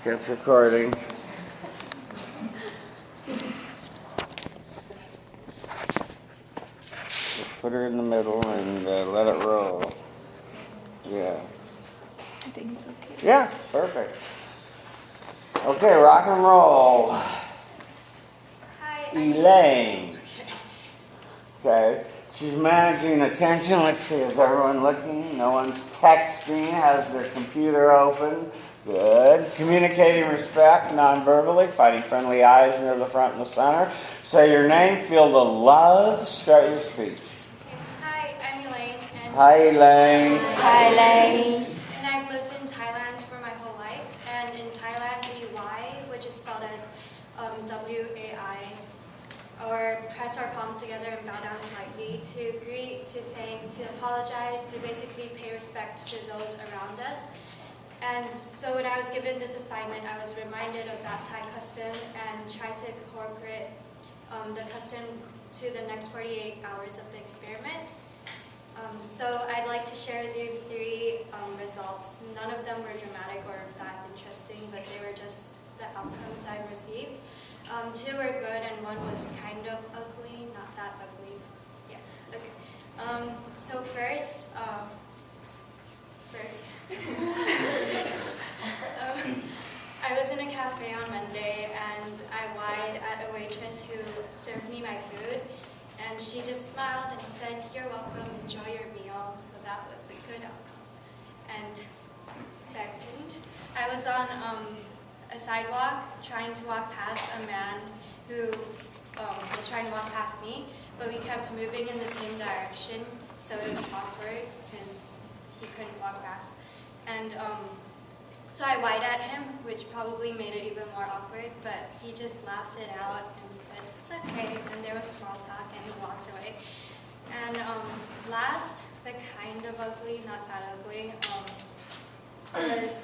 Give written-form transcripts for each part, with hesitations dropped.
Gets recording. Just put her in the middle and let it roll. Yeah. I think it's okay. Yeah, perfect. Okay, rock and roll. Hi. Elaine. Okay. She's managing attention. Let's see, is everyone looking? No one's texting, has their computer open. Good. Communicating respect, non-verbally, fighting friendly eyes near the front and the center. Say your name, feel the love, start your speech. Hi, I'm Elaine. Hi, Elaine. Hi, Elaine. And I've lived in Thailand for my whole life. And in Thailand, we Y, which is spelled as W-A-I, or press our palms together and bow down slightly to greet, to thank, to apologize, to basically pay respect to those around us. And so when I was given this assignment, I was reminded of that Thai custom and tried to incorporate the custom to the next 48 hours of the experiment. So I'd like to share with you 3 results. None of them were dramatic or that interesting, but they were just the outcomes I received. 2 were good and 1 was kind of ugly, not that ugly. Yeah, okay. So first, I was in a cafe on Monday and I whined at a waitress who served me my food, and she just smiled and said, "You're welcome, enjoy your meal." So that was a good outcome. And second, I was on a sidewalk trying to walk past a man who was trying to walk past me, but we kept moving in the same direction, so it was awkward because he couldn't walk past. And so I whined at him, which probably made it even more awkward, but he just laughed it out and said, "It's okay," and there was small talk, and he walked away. And last, the kind of ugly, not that ugly, was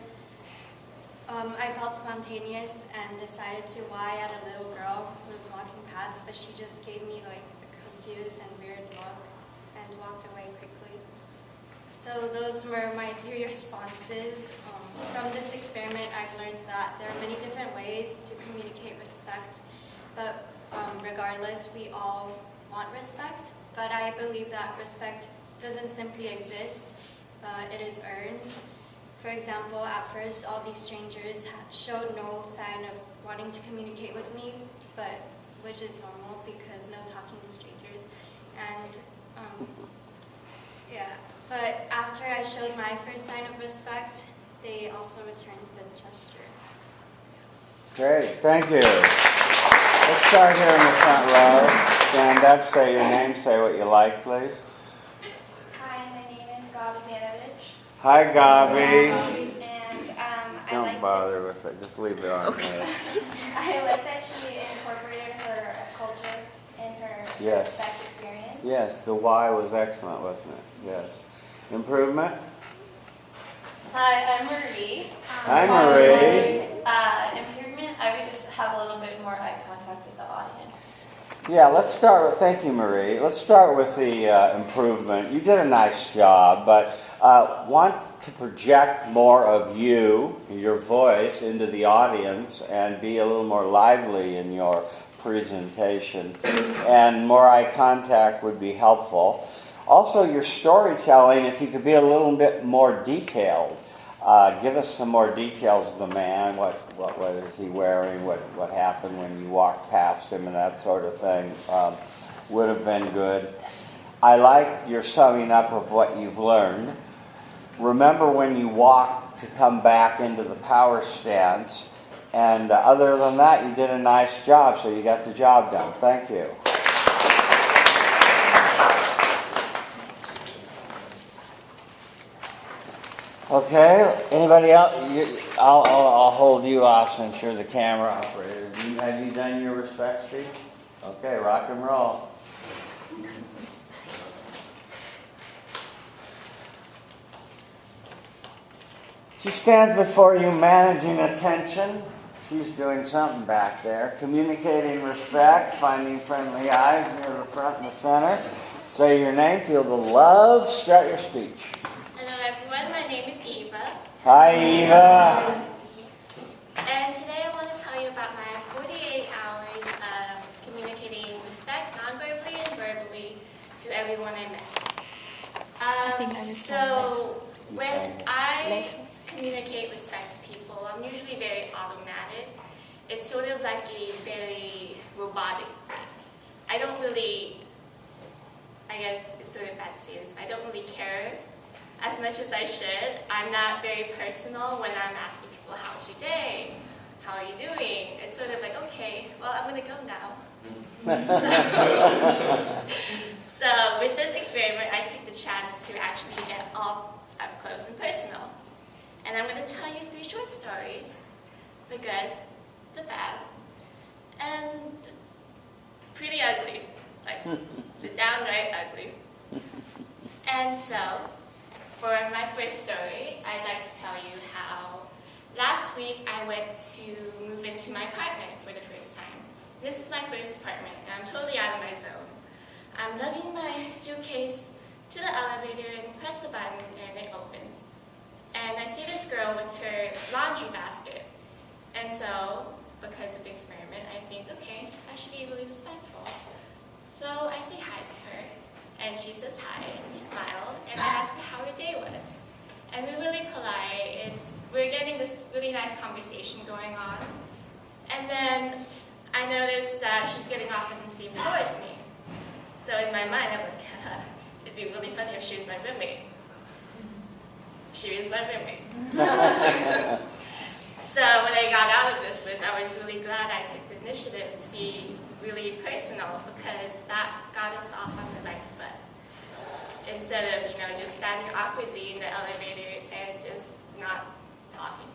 I felt spontaneous and decided to why at a little girl who was walking past, but she just gave me like a confused and weird look and walked away quickly. So those were my 3 responses. From this experiment, I've learned that there are many different ways to communicate respect, but regardless, we all want respect, but I believe that respect doesn't simply exist, it is earned. For example, at first, all these strangers showed no sign of wanting to communicate with me, but which is normal because no talking to strangers. And yeah, but after I showed my first sign of respect, they also returned the gesture. Great, thank you. Let's start here in the front row. Stand up, say your name, say what you like, please. Hi, my name is Gabi Manovich. Hi, Gabi. And I Don't like bother with it, just leave it on there. I like that she incorporated her culture in her Yes. sex experience. Yes, the why was excellent, wasn't it? Yes. Improvement? Hi, I'm Marie. Hi, Marie. Improvement, I would just have a little bit more eye contact with the audience. Yeah, let's start with, thank you, Marie. Let's start with the improvement. You did a nice job, but want to project more of you, your voice, into the audience and be a little more lively in your presentation. And more eye contact would be helpful. Also, your storytelling, if you could be a little bit more detailed. Give us some more details of the man, what is he wearing, what happened when you walked past him and that sort of thing would have been good. I like your summing up of what you've learned. Remember when you walked to come back into the power stance, and other than that, you did a nice job, so you got the job done. Thank you. Okay, anybody else? I'll hold you off since you're the camera operator. Have you done your respect speech? Okay, rock and roll. She stands before you managing attention. She's doing something back there. Communicating respect, finding friendly eyes near the front and the center. Say your name, feel the love, start your speech. Hello everyone, my name is Eva. Hi, Eva. I'm usually very automatic. It's sort of like a very robotic thing. I don't really, I guess it's sort of bad to say this, but I don't really care as much as I should. I'm not very personal when I'm asking people, how was your day? How are you doing? It's sort of like, okay, well, I'm going to go now. So with this experiment, I took the chance to actually get all up close and personal. And I'm going to tell you 3 short stories, the good, the bad, and pretty ugly, like the downright ugly. And so, for my first story, I'd like to tell you how last week I went to move into my apartment for the first time. This is my first apartment, and I'm totally out of my zone. I'm lugging my suitcase to the elevator and press the button, and it opens. And I see this girl with her laundry basket. And so, because of the experiment, I think, okay, I should be really respectful. So I say hi to her, and she says hi, and we smile, and I ask her how her day was. And we're really polite. We're getting this really nice conversation going on. And then I notice that she's getting off on the same floor as me. So in my mind, I'm like, it'd be really funny if she was my roommate. She was my roommate. So what I got out of this was I was really glad I took the initiative to be really personal, because that got us off on the right foot. Instead of, just standing awkwardly in the elevator and just not talking.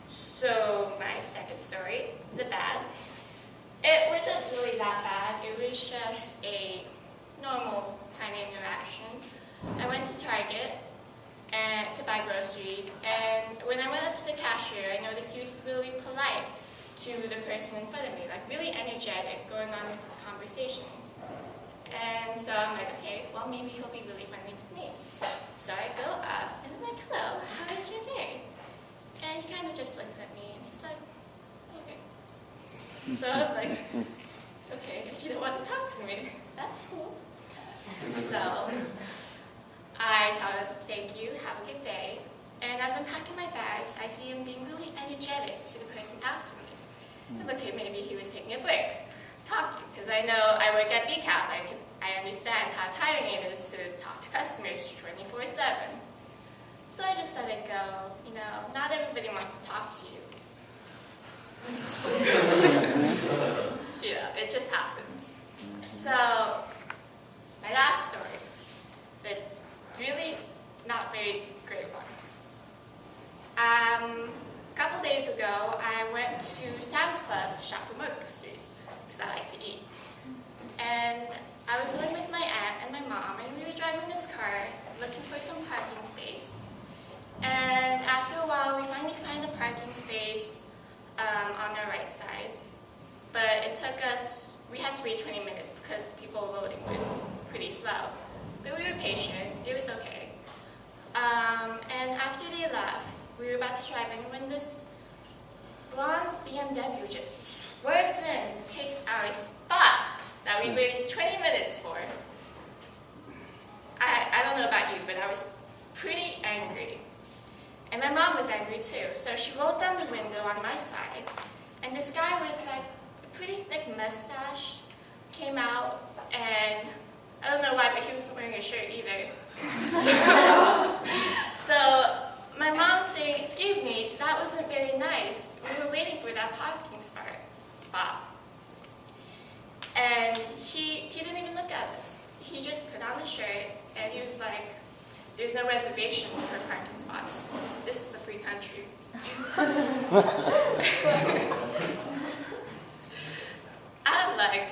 So my second story, the bad. It wasn't really that bad. It was just a normal kind of interaction. I went to Target to buy groceries, and when I went up to the cashier, I noticed he was really polite to the person in front of me, like really energetic, going on with his conversation. And so I'm like, okay, well, maybe he'll be really friendly with me. So I go up, and I'm like, hello, how was your day? And he kind of just looks at me, and he's like, okay. So I'm like, okay, I guess you don't want to talk to me. That's cool. So I tell him, thank you, have a good day. And as I'm packing my bags, I see him being really energetic to the person after me. And okay, maybe he was taking a break, talking, because I know I work at BCAP. I understand how tiring it is to talk to customers 24/7. So I just let it go. Not everybody wants to talk to you. It just happens. So my last story, the really not very great one. A couple days ago, I went to Sam's Club to shop for more groceries, because I like to eat. And I was going with my aunt and my mom, and we were driving this car, looking for some parking space. And after a while, we finally find a parking space on our right side. But it took us, we had to wait 20 minutes because the people loading was pretty slow. But we were patient, it was okay. And after they left, we were about to drive in when this bronze BMW just swerves in and takes our spot that we waited 20 minutes for. I don't know about you, but I was pretty angry. And my mom was angry too, so she rolled down the window on my side, and this guy with like a pretty thick mustache came out, and I don't know why, but he wasn't wearing a shirt either. So my mom's saying, excuse me, that wasn't very nice. We were waiting for that parking spot. And he didn't even look at us. He just put on the shirt, and he was like, there's no reservations for parking spots. This is a free country. I'm like,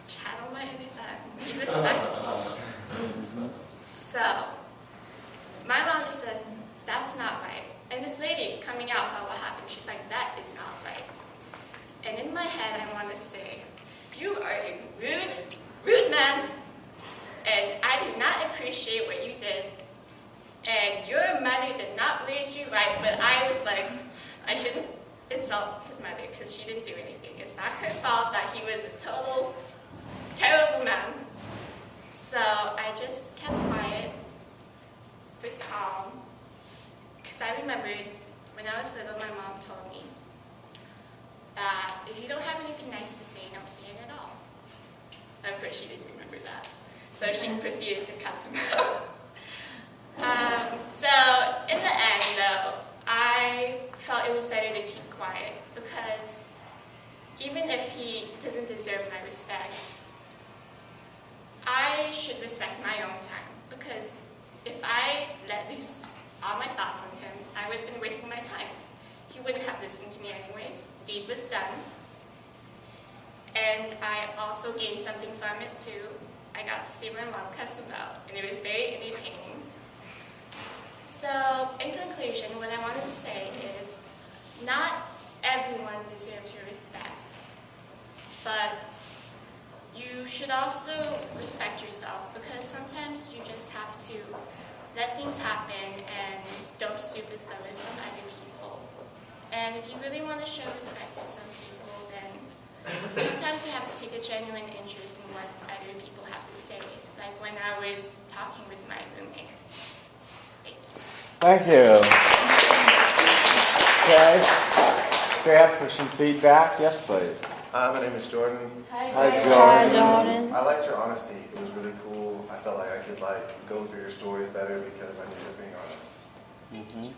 channel my inner side, be respectful. So, my mom just says, that's not right. And this lady coming out saw what happened. She's like, that is not right. And in my head, I want to say, you are a rude man. And I do not appreciate what you did. And your mother did not raise you right, but I was like, I shouldn't insult his mother because she didn't do anything. It's not her fault that he was a total, terrible man. So I just kept quiet, was calm, Because I remembered when I was little, my mom told me that if you don't have anything nice to say, don't say it at all. Of course, she didn't remember that. So she proceeded to cuss him out. So in the end, though, I felt it was better to keep quiet because even if he doesn't deserve my respect, I should respect my own time, because if I let loose all my thoughts on him, I would have been wasting my time. He wouldn't have listened to me anyways. The deed was done. And I also gained something from it too. I got to see my mom cuss him out, and it was very entertaining. So, in conclusion, what I wanted to say is, not everyone deserves your respect, but you should also respect yourself, because sometimes you just have to let things happen and don't stoop as low as some other people. And if you really want to show respect to some people, then sometimes you have to take a genuine interest in what other people have to say, like when I was talking with my roommate. Thank you. Okay. Grab for some feedback. Yes, please. My name is Jordan. Hi, Jordan. I liked your honesty. It was really cool. I felt like I could go through your stories better because I knew you were being honest.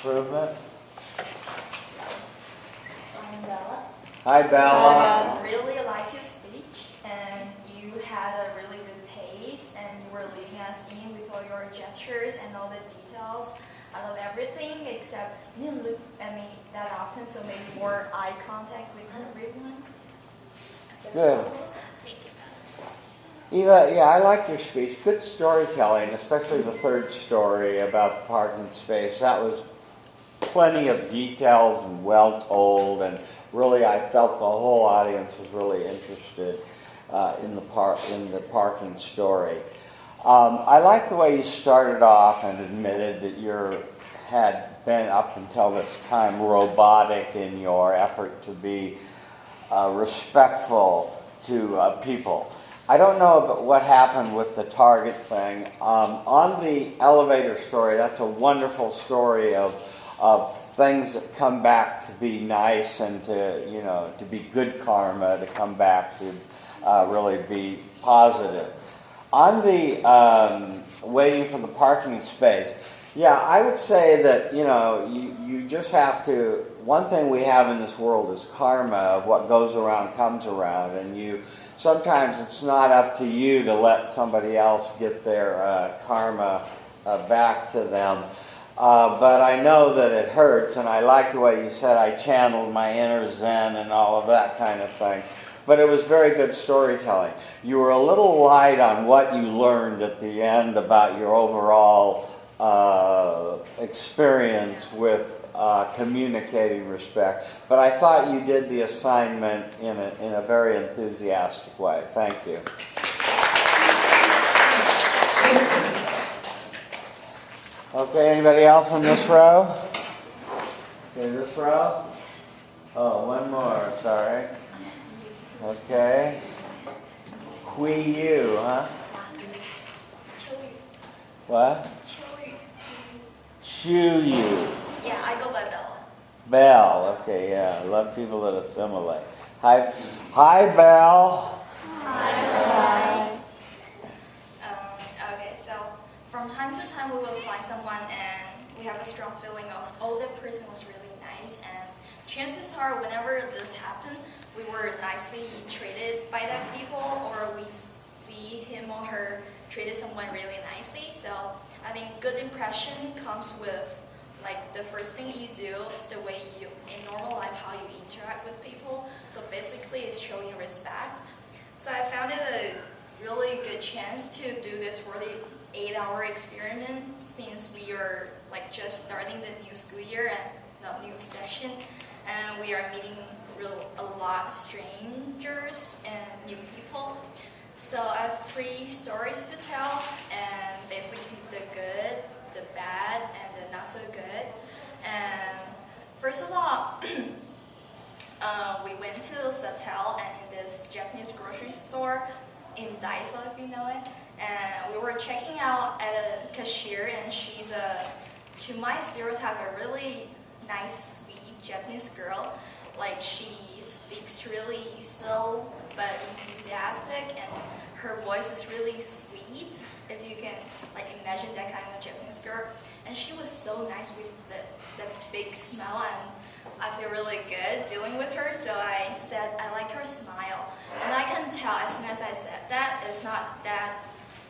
Improvement. I'm Bella. Hi, Bella. I really liked your speech, and you had a really good pace, and you were leading us in with all your gestures and all the details. I love everything, except you didn't look at me that often, so maybe more eye contact with everyone. Good. Thank you. Eva, yeah, I like your speech. Good storytelling, especially the third story about the parking space. That was plenty of details and well told, and really I felt the whole audience was really interested in the parking story. I like the way you started off and admitted that you had been up until this time robotic in your effort to be respectful to people. I don't know about what happened with the Target thing. On the elevator story, that's a wonderful story of things that come back to be nice and to be good karma, to come back to really be positive. On the waiting for the parking space, yeah, I would say that, you just have to, one thing we have in this world is karma, of what goes around comes around, and sometimes it's not up to you to let somebody else get their karma back to them. But I know that it hurts, and I like the way you said I channeled my inner Zen and all of that kind of thing. But it was very good storytelling. You were a little light on what you learned at the end about your overall experience with communicating respect. But I thought you did the assignment in a very enthusiastic way. Thank you. Okay, anybody else on this row? Okay, this row? Oh, one more, sorry. Okay. Yu, huh? What? Yu. Yeah, I go by Bella. Belle, okay, yeah. I love people that assimilate. Hi, Belle. Okay, so from time to time we will find someone and we have a strong feeling of, oh, that person was really nice, and chances are whenever this happened, we were nicely treated by that people, or we see him or her treated someone really nicely. So I think good impression comes with the first thing you do, the way you, in normal life, how you interact with people. So basically it's showing respect. So I found it a really good chance to do this 48-hour experiment, since we are just starting the new school year and new session, and we are meeting a lot of strangers and new people. So I have 3 stories to tell, and basically the good, the bad, and the not so good. And first of all, we went to Satel, and in this Japanese grocery store in Daiso, if you know it, and we were checking out at a cashier, and she's a to my stereotype, a really nice, sweet Japanese girl. Like she speaks really slow but enthusiastic, and her voice is really sweet. If you can like imagine that kind of Japanese girl, and she was so nice with the big smile, and I feel really good dealing with her. So I said I like her smile, and I can tell as soon as I said that it's not that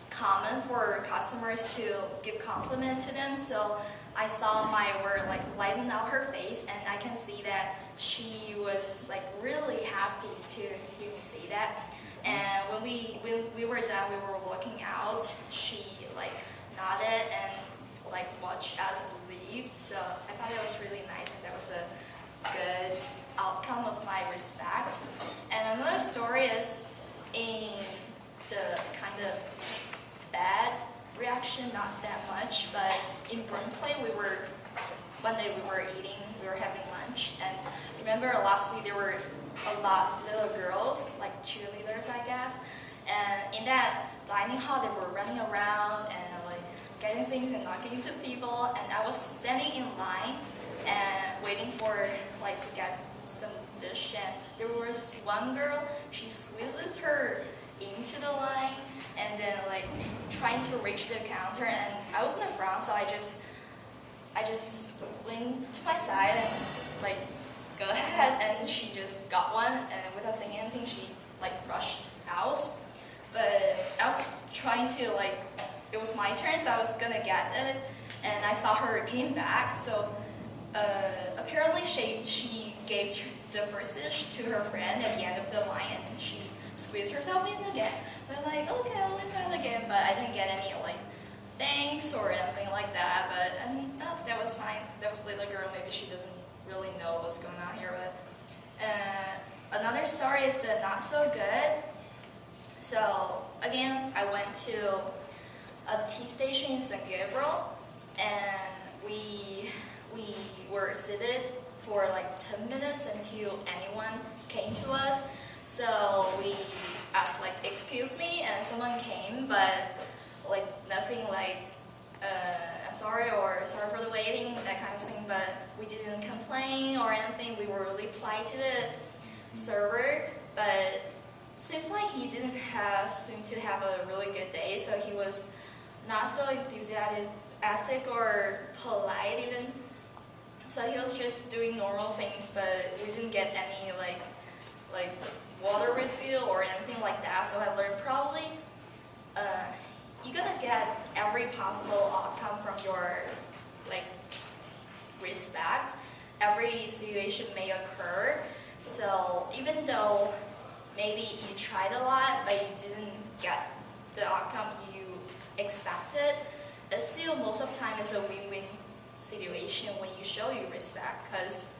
common for customers to give compliment to them. So I saw my word like lighten up her face, and I can see that she was like really happy to hear me say that. And when we were done, we were walking out, she like nodded and like watched us leave. So I thought that was really nice, and that was a good outcome of my respect. And another story is in the kind of bad reaction, not that much, but in Brooklyn, one day we were having lunch, and remember last week there were a lot of little girls, like cheerleaders, I guess, and in that dining hall they were running around and like getting things and knocking into people, and I was standing in line and waiting for like to get some dish, and there was one girl, she squeezes her into the line and then like trying to reach the counter, and I was in the front, so I just leaned to my side and like go ahead, and she just got one, and without saying anything she like rushed out. But I was trying to like, it was my turn, so I was gonna get it, and I saw her came back, so apparently she gave the first dish to her friend at the end of the line, and she squeezed herself in again. So I was like, okay, I'll try it again, but I didn't get any like thanks or anything like that. But I think no, that was fine. That was a little girl, maybe she doesn't really know what's going on here. But another story is the not so good. So again, I went to a tea station in San Gabriel, and we were seated for like 10 minutes until anyone came to us. So we asked like, excuse me, and someone came, but like nothing like, I'm sorry or sorry for the waiting, that kind of thing, but we didn't complain or anything. We were really polite to the server, but seems like he didn't seem to have a really good day, so he was not so enthusiastic or polite even. So he was just doing normal things, but we didn't get any like water refill or anything like that. So I learned probably you're gonna get every possible outcome from your like respect. Every situation may occur. So even though maybe you tried a lot but you didn't get the outcome you expected, it's still most of the time it's a win-win situation when you show your respect. Because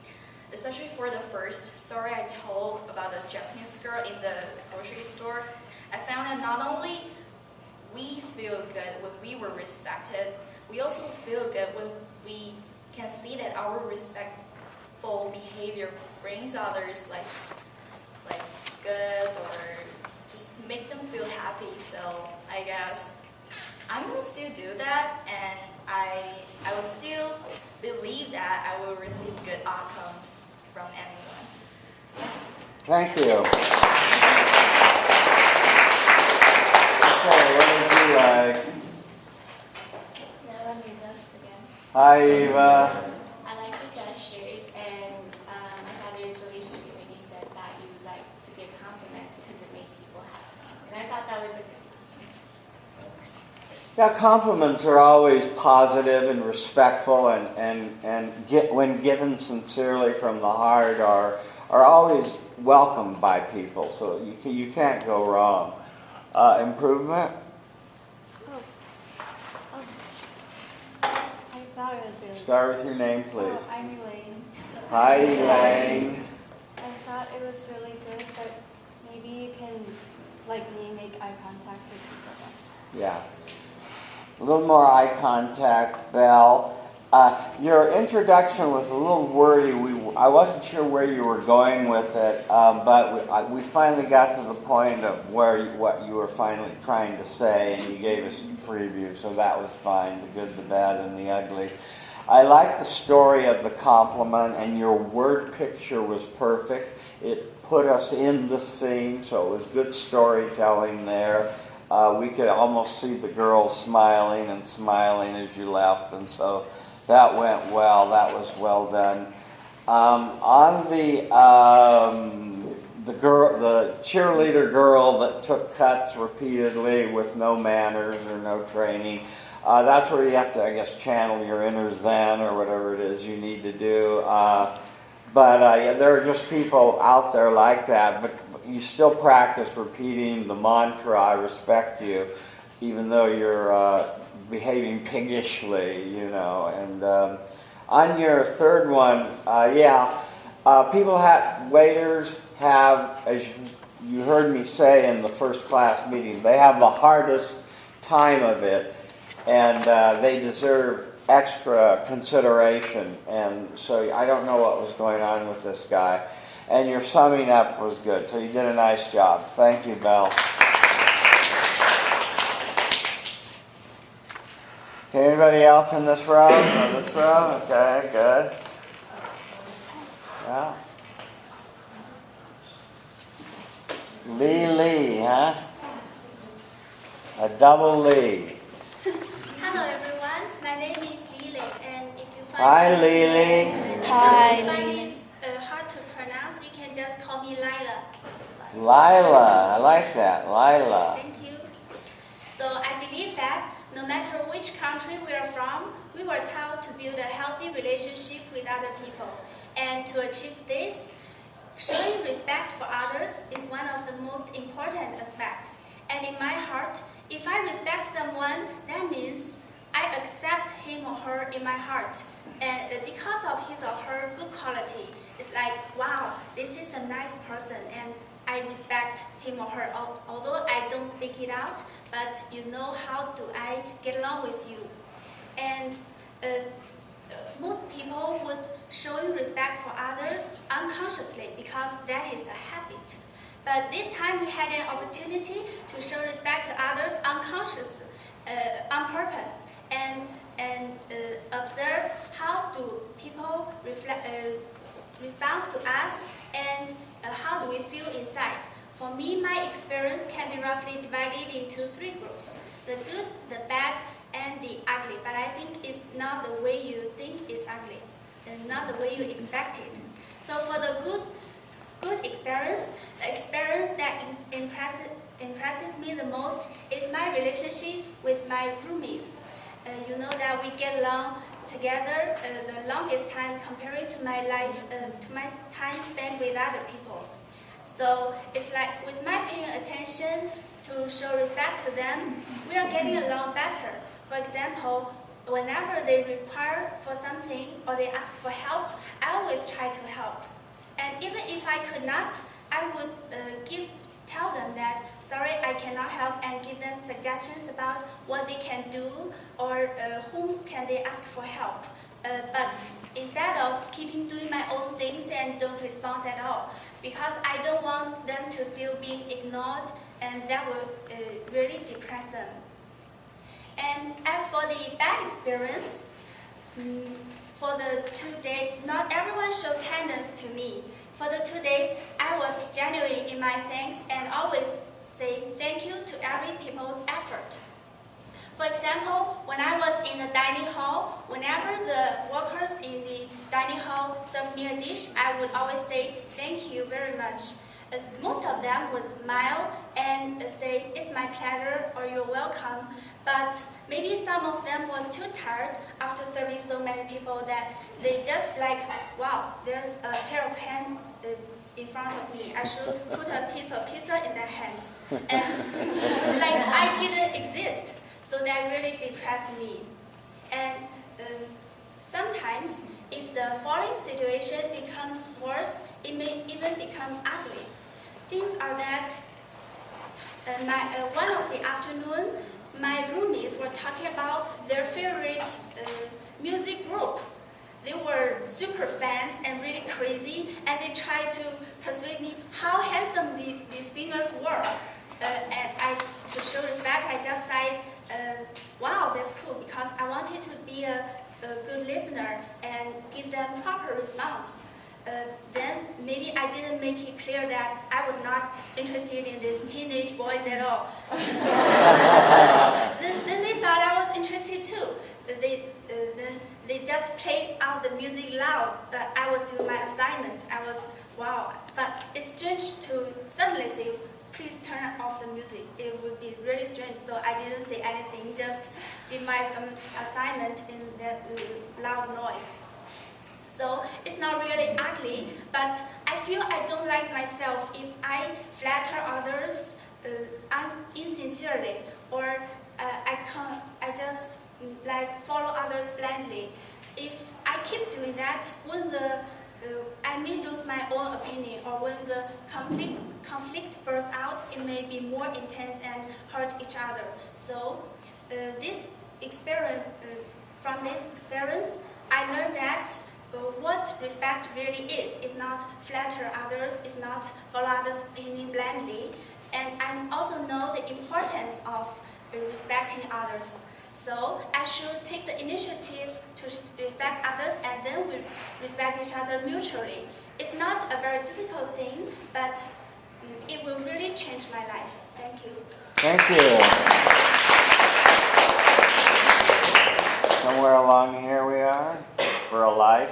especially for the first story I told about the Japanese girl in the grocery store, I found that not only we feel good when we were respected, we also feel good when we can see that our respectful behavior brings others like good or just make them feel happy. So I guess I'm gonna still do that, and I will still believe that I will receive good outcomes from anyone. Thank you. Okay, what would you like? Now let me left again. Hi, Eva. I like the gestures, and I thought it was really sweet when you said that you like to give compliments because it made people happy. And I thought that was a good lesson. Yeah, compliments are always positive and respectful, and when given sincerely from the heart are always welcomed by people. So you can't go wrong. Improvement. I thought it was really Start with your name, please. I'm Elaine. Hi, Elaine. I thought it was really good, but maybe you can, like me, make eye contact with people. Yeah. A little more eye contact, Belle. Your introduction was a little wordy. I wasn't sure where you were going with it, but we finally got to the point of what you were finally trying to say, and you gave us the preview, so that was fine, the good, the bad, and the ugly. I like the story of the compliment, and your word picture was perfect. It put us in the scene, so it was good storytelling there. We could almost see the girls smiling and smiling as you left, and so that went well. That was well done. On the cheerleader girl that took cuts repeatedly with no manners or no training, that's where you have to, I guess, channel your inner Zen or whatever it is you need to do. But there are just people out there like that, but you still practice repeating the mantra, I respect you, even though you're behaving piggishly, you know. And on your third one, waiters have, as you heard me say in the first class meeting, they have the hardest time of it, and they deserve extra consideration. And so I don't know what was going on with this guy. And your summing up was good, so you did a nice job. Thank you, Belle. Okay, anybody else in this row? This row? Okay, good. Yeah. Lee, huh? A double Lee. Hello everyone, my name is Lily, and if you find Hi, Lily. find it hard to pronounce, you can just call me Lila. Lila, I like that, Lila. Thank you. So I believe that no matter which country we are from, we were taught to build a healthy relationship with other people. And to achieve this, showing respect for others is one of the most important aspects. And in my heart, if I respect someone, that means I accept him or her in my heart. And because of his or her good quality, it's like, wow, this is a nice person, and I respect him or her, although I don't speak it out, but you know how do I get along with you. And most people would showing respect for others unconsciously because that is a habit. But this time we had an opportunity to show respect to others unconscious, on purpose, and observe how do people respond to us, and how do we feel inside. For me, my experience can be roughly divided into 3 groups: the good, the bad, and the ugly. But I think it's not the way you think it's ugly, and not the way you expect it. So for the good experience, the experience that impresses me the most is my relationship with my roomies. You know that we get along together the longest time comparing to my life, to my time spent with other people. So it's like with my paying attention to show respect to them, we are getting along better. For example, whenever they require for something or they ask for help, I always try to help. And even if I could not, I would tell them that, sorry, I cannot help, and give them suggestions about what they can do or whom can they ask for help. But instead of keeping doing my own things and don't respond at all, because I don't want them to feel being ignored, and that will really depress them. And as for the bad experience, for the 2 days, not everyone showed kindness to me. For the 2 days, I was genuine in my thanks and always say thank you to every people's effort. For example, when I was in the dining hall, whenever the workers in the dining hall served me a dish, I would always say thank you very much. Most of them would smile and say it's my pleasure or you're welcome, but maybe some of them was too tired after serving so many people that they just like, wow, there's a pair of hands in front of me. I should put a piece of pizza in their hand. And like I didn't exist. So that really depressed me. And sometimes, if the following situation becomes worse, it may even become ugly. Things are that one of the afternoon, my roomies were talking about their favorite music group. They were super fans and really crazy, and they tried to persuade me how handsome these singers were. And to show respect, I just said, wow, that's cool, because I wanted to be a a good listener and give them proper response. Then maybe I didn't make it clear that I was not interested in these teenage boys at all. then they thought I was interested too. They just played out the music loud, but I was doing my assignment. I was, wow. But it's strange to suddenly say, please turn off the music. It would be really strange. So I didn't say anything, just did my some assignment in that loud noise. So it's not really ugly, but I feel I don't like myself if I flatter others insincerely, or I just like follow others blindly. If I keep doing that, when I may lose my own opinion, or when the conflict bursts out, it may be more intense and hurt each other. So this experience, from this experience, I learned that what respect really is not flatter others, is not follow others' opinion blindly, and I also know the importance of respecting others. So I should take the initiative to respect others, and then we respect each other mutually. It's not a very difficult thing, but it will really change my life. Thank you. Thank you. Somewhere along here we are, for a like.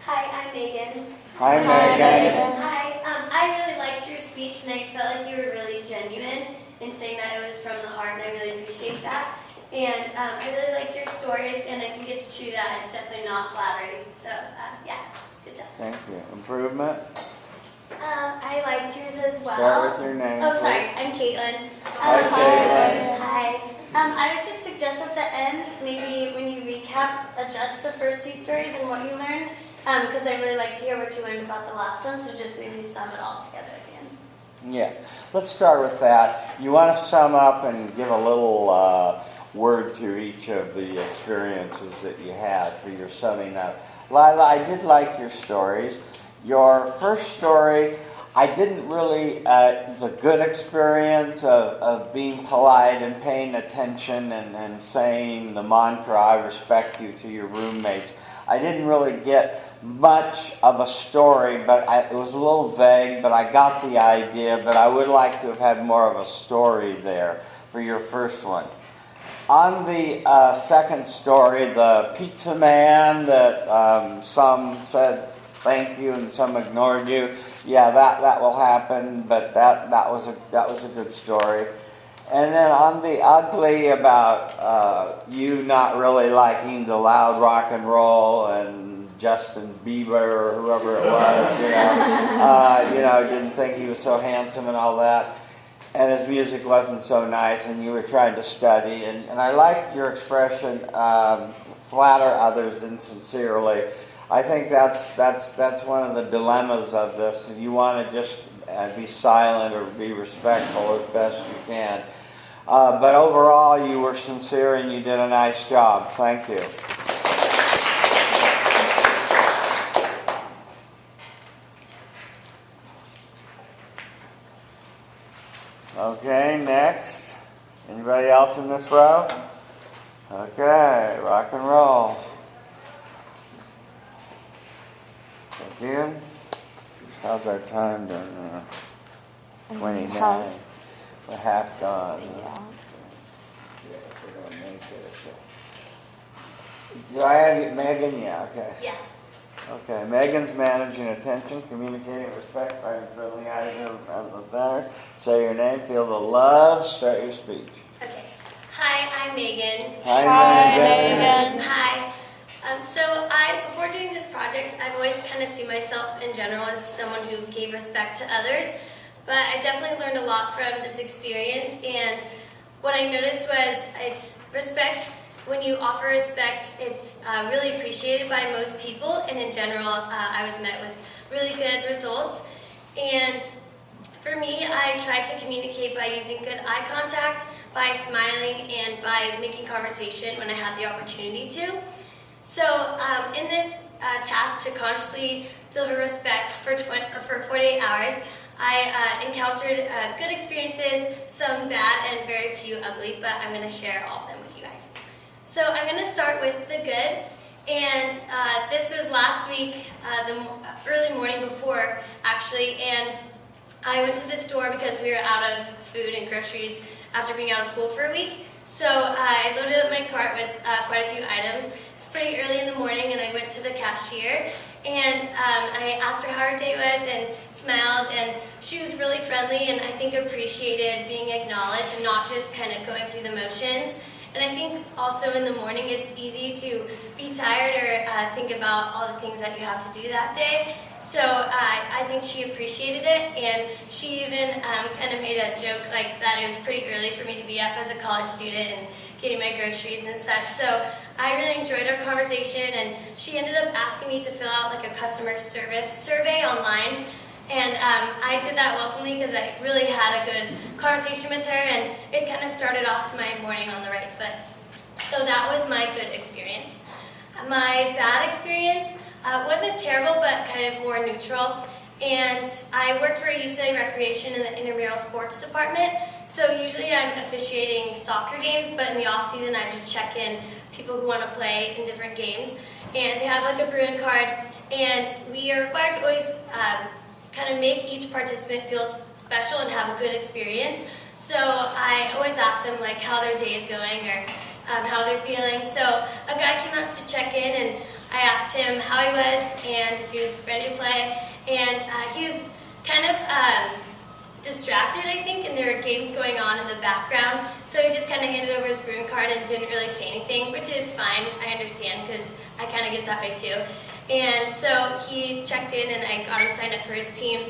Hi, I'm Megan. Hi, Megan. Hi, I really liked your speech, and I felt like you were really genuine in saying that it was from the heart, and I really appreciate that. And I really liked your stories, and I think it's true that it's definitely not flattering. So, yeah, good job. Thank you. Improvement? I liked yours as well. Start with your name. Oh, sorry, I'm Caitlin. Hi, Caitlin. Hi. I would just suggest at the end, maybe when you recap, adjust the first two stories and what you learned, because I really like to hear what you learned about the last one, so just maybe sum it all together at the end. Yeah. Let's start with that. You want to sum up and give a little word to each of the experiences that you had for your summing up. Lila, I did like your stories. Your first story, I didn't really, the good experience of being polite and paying attention and saying the mantra, I respect you, to your roommates. I didn't really get much of a story, but it was a little vague, but I got the idea, but I would like to have had more of a story there for your first one. On the second story, the pizza man that some said thank you and some ignored you, yeah, that will happen, but that was a good story. And then on the ugly about you not really liking the loud rock and roll and Justin Bieber or whoever it was, didn't think he was so handsome and all that, and his music wasn't so nice, and you were trying to study, and I like your expression, flatter others insincerely. I think that's one of the dilemmas of this, and you want to just be silent or be respectful as best you can. But overall, you were sincere and you did a nice job. Thank you. Okay, next. Anybody else in this row? Okay, rock and roll. Again, how's our time doing now? 29. We're half gone. Yeah. Yes, we're going to make it. Do I have you, Megan? Yeah, okay. Yeah. Okay, Megan's managing attention, communicating respect, finding friendly eyes in front of the center. Say your name, feel the love, start your speech. Okay. Hi, I'm Megan. Hi, Megan. Hi. Before doing this project, I've always kind of seen myself in general as someone who gave respect to others, but I definitely learned a lot from this experience, and what I noticed was it's respect. When you offer respect, it's really appreciated by most people, and in general, I was met with really good results. And for me, I tried to communicate by using good eye contact, by smiling, and by making conversation when I had the opportunity to. So in this task to consciously deliver respect for 48 hours, I encountered good experiences, some bad, and very few ugly, but I'm going to share all of them with you guys. going to start with the good. And this was last week, the early morning before, actually. And I went to the store because we were out of food and groceries after being out of school for a week. So I loaded up my cart with quite a few items. It was pretty early in the morning, and I went to the cashier. And I asked her how her day was and smiled, and she was really friendly and I think appreciated being acknowledged and not just kind of going through the motions. And I think also in the morning it's easy to be tired or think about all the things that you have to do that day. So I think she appreciated it, and she even kind of made a joke like that it was pretty early for me to be up as a college student and getting my groceries and such. So I really enjoyed our conversation, and she ended up asking me to fill out like a customer service survey online. And I did that welcomely because I really had a good conversation with her, and it kind of started off my morning on the right foot. So that was my good experience. My bad experience wasn't terrible, but kind of more neutral. And I work for UCLA Recreation in the intramural sports department. So usually I'm officiating soccer games, but in the off season I just check in people who want to play in different games. And they have like a Bruin card, and we are required to always kind of make each participant feel special and have a good experience. So I always ask them like how their day is going or how they're feeling. So a guy came up to check in, and I asked him how he was and if he was ready to play. And he was kind of distracted, I think, and there were games going on in the background. So he just kind of handed over his Bruin card and didn't really say anything, which is fine. I understand because I kind of get that way too. And so he checked in, and I got him signed up for his team.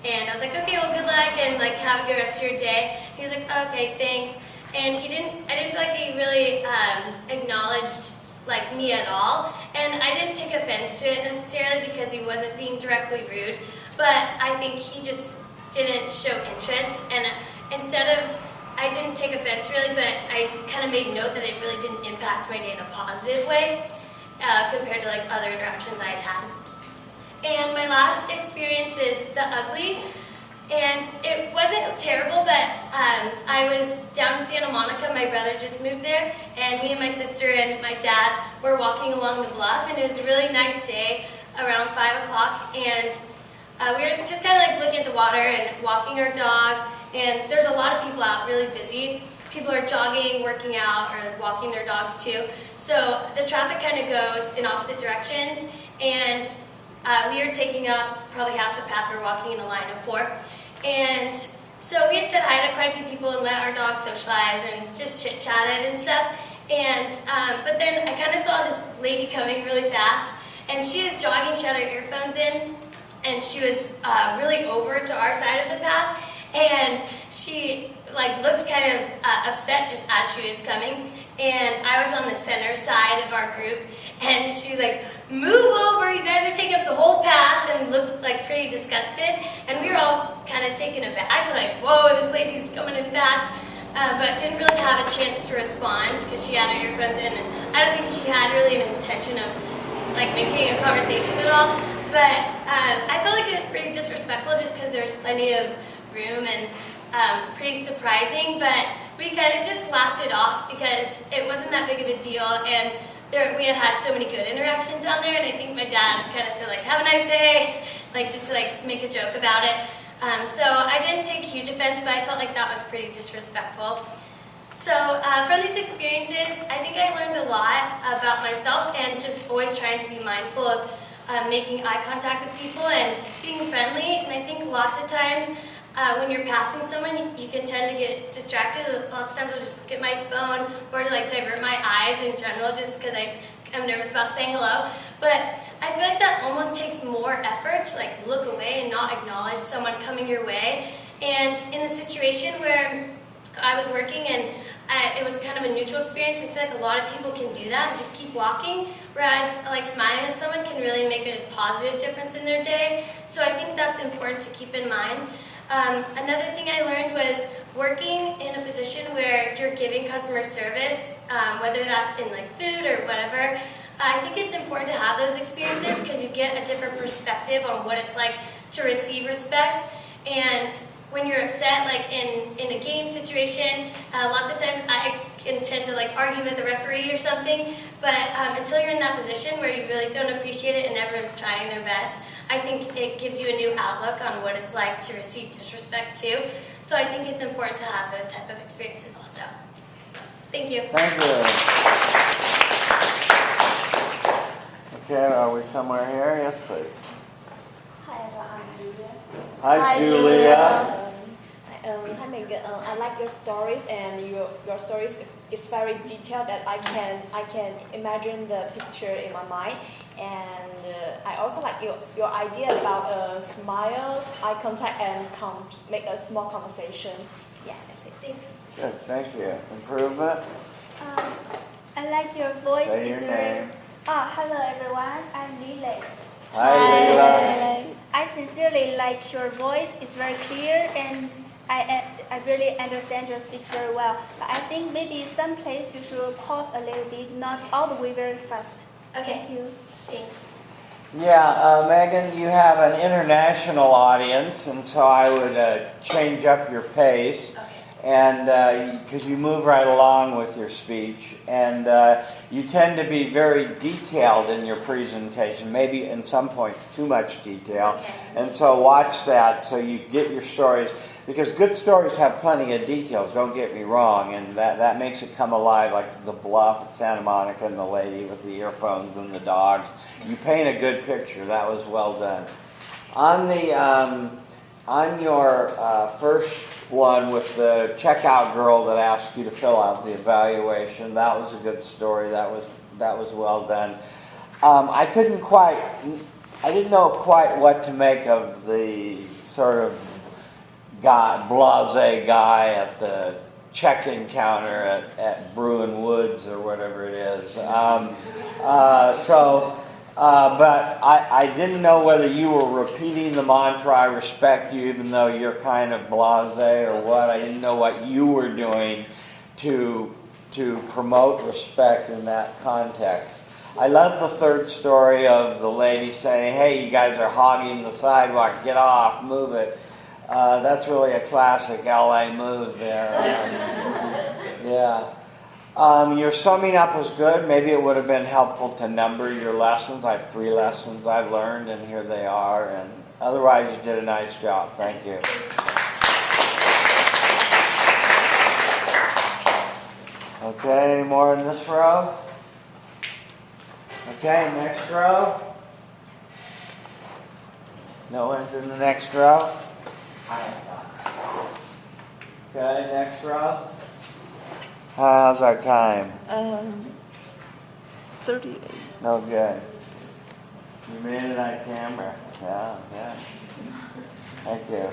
And I was like, okay, well, good luck, and like have a good rest of your day. He was like, okay, thanks. And I didn't feel like he really acknowledged like me at all. And I didn't take offense to it necessarily because he wasn't being directly rude, but I think he just didn't show interest. And I didn't take offense really, but I kind of made note that it really didn't impact my day in a positive way. Compared to like other interactions I had had. And my last experience is the ugly. And it wasn't terrible, but I was down in Santa Monica. My brother just moved there, and me and my sister and my dad were walking along the bluff, and it was a really nice day around 5 o'clock. And we were just kind of like looking at the water and walking our dog. And there's a lot of people out, really busy. People are jogging, working out, or walking their dogs too. So the traffic kind of goes in opposite directions, and we are taking up probably half the path. We're walking in a line of 4. And so we had said hi to quite a few people and let our dogs socialize and just chit-chatted and stuff. And but then I kind of saw this lady coming really fast, and she was jogging. She had her earphones in, and she was really over to our side of the path, and she like looked kind of upset just as she was coming. And I was on the center side of our group, and she was like, move over, you guys are taking up the whole path, and looked like pretty disgusted. And we were all kind of taken aback, like, whoa, this lady's coming in fast. But didn't really have a chance to respond because she had her earphones in, and I don't think she had really an intention of like maintaining a conversation at all. But I felt like it was pretty disrespectful just because there was plenty of room, and pretty surprising, but we kind of just laughed it off because it wasn't that big of a deal, and we had so many good interactions down there, and I think my dad kind of said like, have a nice day, like just to like make a joke about it. So I didn't take huge offense, but I felt like that was pretty disrespectful. So from these experiences, I think I learned a lot about myself, and just always trying to be mindful of making eye contact with people and being friendly. And I think lots of times when you're passing someone, you can tend to get distracted. Lots of times I'll just look at my phone or to like divert my eyes in general just because I'm nervous about saying hello. But I feel like that almost takes more effort to like look away and not acknowledge someone coming your way. And in the situation where I was working and it was kind of a neutral experience, I feel like a lot of people can do that and just keep walking, whereas like smiling at someone can really make a positive difference in their day. So I think that's important to keep in mind. Another thing I learned was working in a position where you're giving customer service, whether that's in like food or whatever. I think it's important to have those experiences because you get a different perspective on what it's like to receive respect. And when you're upset, like in a game situation, lots of times I can tend to like argue with a referee or something, but until you're in that position where you really don't appreciate it and everyone's trying their best, I think it gives you a new outlook on what it's like to receive disrespect too. So I think it's important to have those type of experiences also. Thank you. Thank you. Okay, are we somewhere here? Yes, please. Hi everyone, I'm Julia. Hi, Julia. Hi Megan. I like your stories, and your stories is very detailed that I can imagine the picture in my mind. And I also like your idea about smile, eye contact, and make a small conversation. Yeah, that's it. Thanks. Good, thank you. Improvement? I like your voice. Say your name. Hello everyone, I'm Lily. Hi, Leila. I sincerely like your voice. It's very clear, and I really understand your speech very well. But I think maybe some place you should pause a little bit, not all the way very fast. Okay. Thank you. Thanks. Yeah, Megan, you have an international audience, and so I would change up your pace. Okay. And because you move right along with your speech, and you tend to be very detailed in your presentation, maybe in some points too much detail. Okay. And so watch that so you get your stories, because good stories have plenty of details, don't get me wrong, and that makes it come alive, like the bluff at Santa Monica and the lady with the earphones and the dogs. You paint a good picture. That was well done. On your first one with the checkout girl that asked you to fill out the evaluation, that was a good story. That was well done. I didn't know quite what to make of the sort of blasé guy at the check-in counter at Bruin Woods or whatever it is. But I didn't know whether you were repeating the mantra, I respect you, even though you're kind of blasé or what. I didn't know what you were doing to promote respect in that context. I love the third story of the lady saying, hey, you guys are hogging the sidewalk, get off, move it. That's really a classic LA move there. Yeah. Your summing up was good. Maybe it would have been helpful to number your lessons. I have 3 lessons I've learned, and here they are. And otherwise, you did a nice job. Thank you. Okay, any more in this row? Okay, next row. No one's in the next row? Okay, next row. How's our time? 38. No good. You made it on camera. Yeah. Thank you.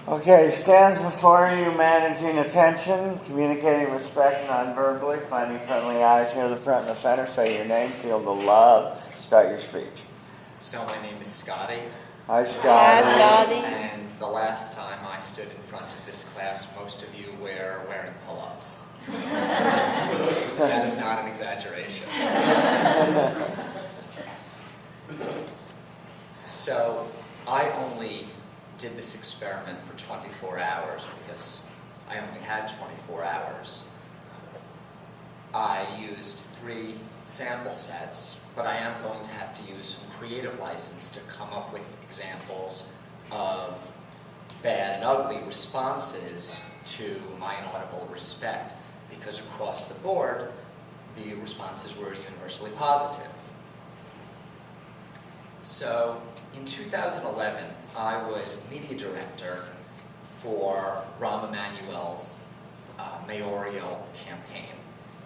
Okay, stands before you, managing attention, communicating respect non-verbally, finding friendly eyes near the front and the center. Say your name, feel the love. Start your speech. So my name is Scotty. Hi, Scotty. And the last time I stood in front of this class, most of you were wearing pull-ups. That is not an exaggeration. So I only did this experiment for 24 hours because I only had 24 hours. I used 3 sample sets, but I am going to have to use some creative license to come up with examples of bad and ugly responses to my inaudible respect, because across the board, the responses were universally positive. So in 2011, I was media director for Rahm Emanuel's mayoral campaign.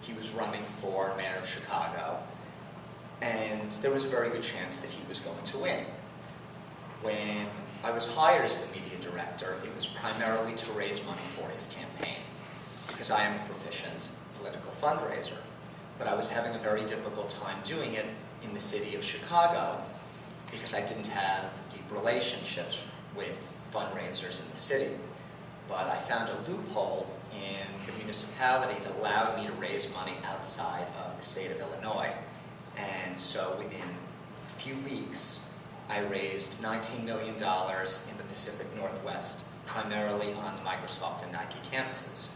He was running for mayor of Chicago, and there was a very good chance that he was going to win. When I was hired as the media director, it was primarily to raise money for his campaign, because I am a proficient political fundraiser. But I was having a very difficult time doing it in the city of Chicago, because I didn't have deep relationships with fundraisers in the city. But I found a loophole in the municipality that allowed me to raise money outside of the state of Illinois. And so within a few weeks, I raised $19 million in the Pacific Northwest primarily on the Microsoft and Nike campuses.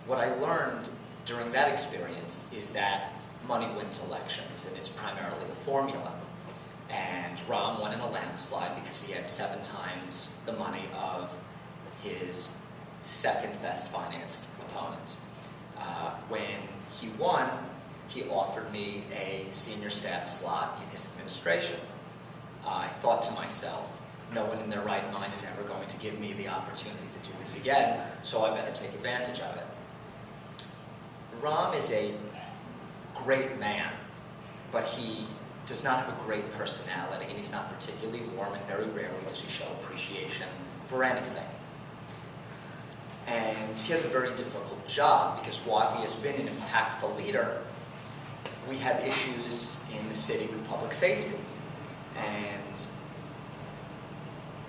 What I learned during that experience is that money wins elections, and it's primarily a formula. And Ram won in a landslide because he had 7 times the money of his second best financed opponent. When he won, he offered me a senior staff slot in his administration. I thought to myself, no one in their right mind is ever going to give me the opportunity to do this again, so I better take advantage of it. Ram is a great man, but he does not have a great personality, and he's not particularly warm, and very rarely does he show appreciation for anything. And he has a very difficult job, because while he has been an impactful leader, we have issues in the city with public safety. And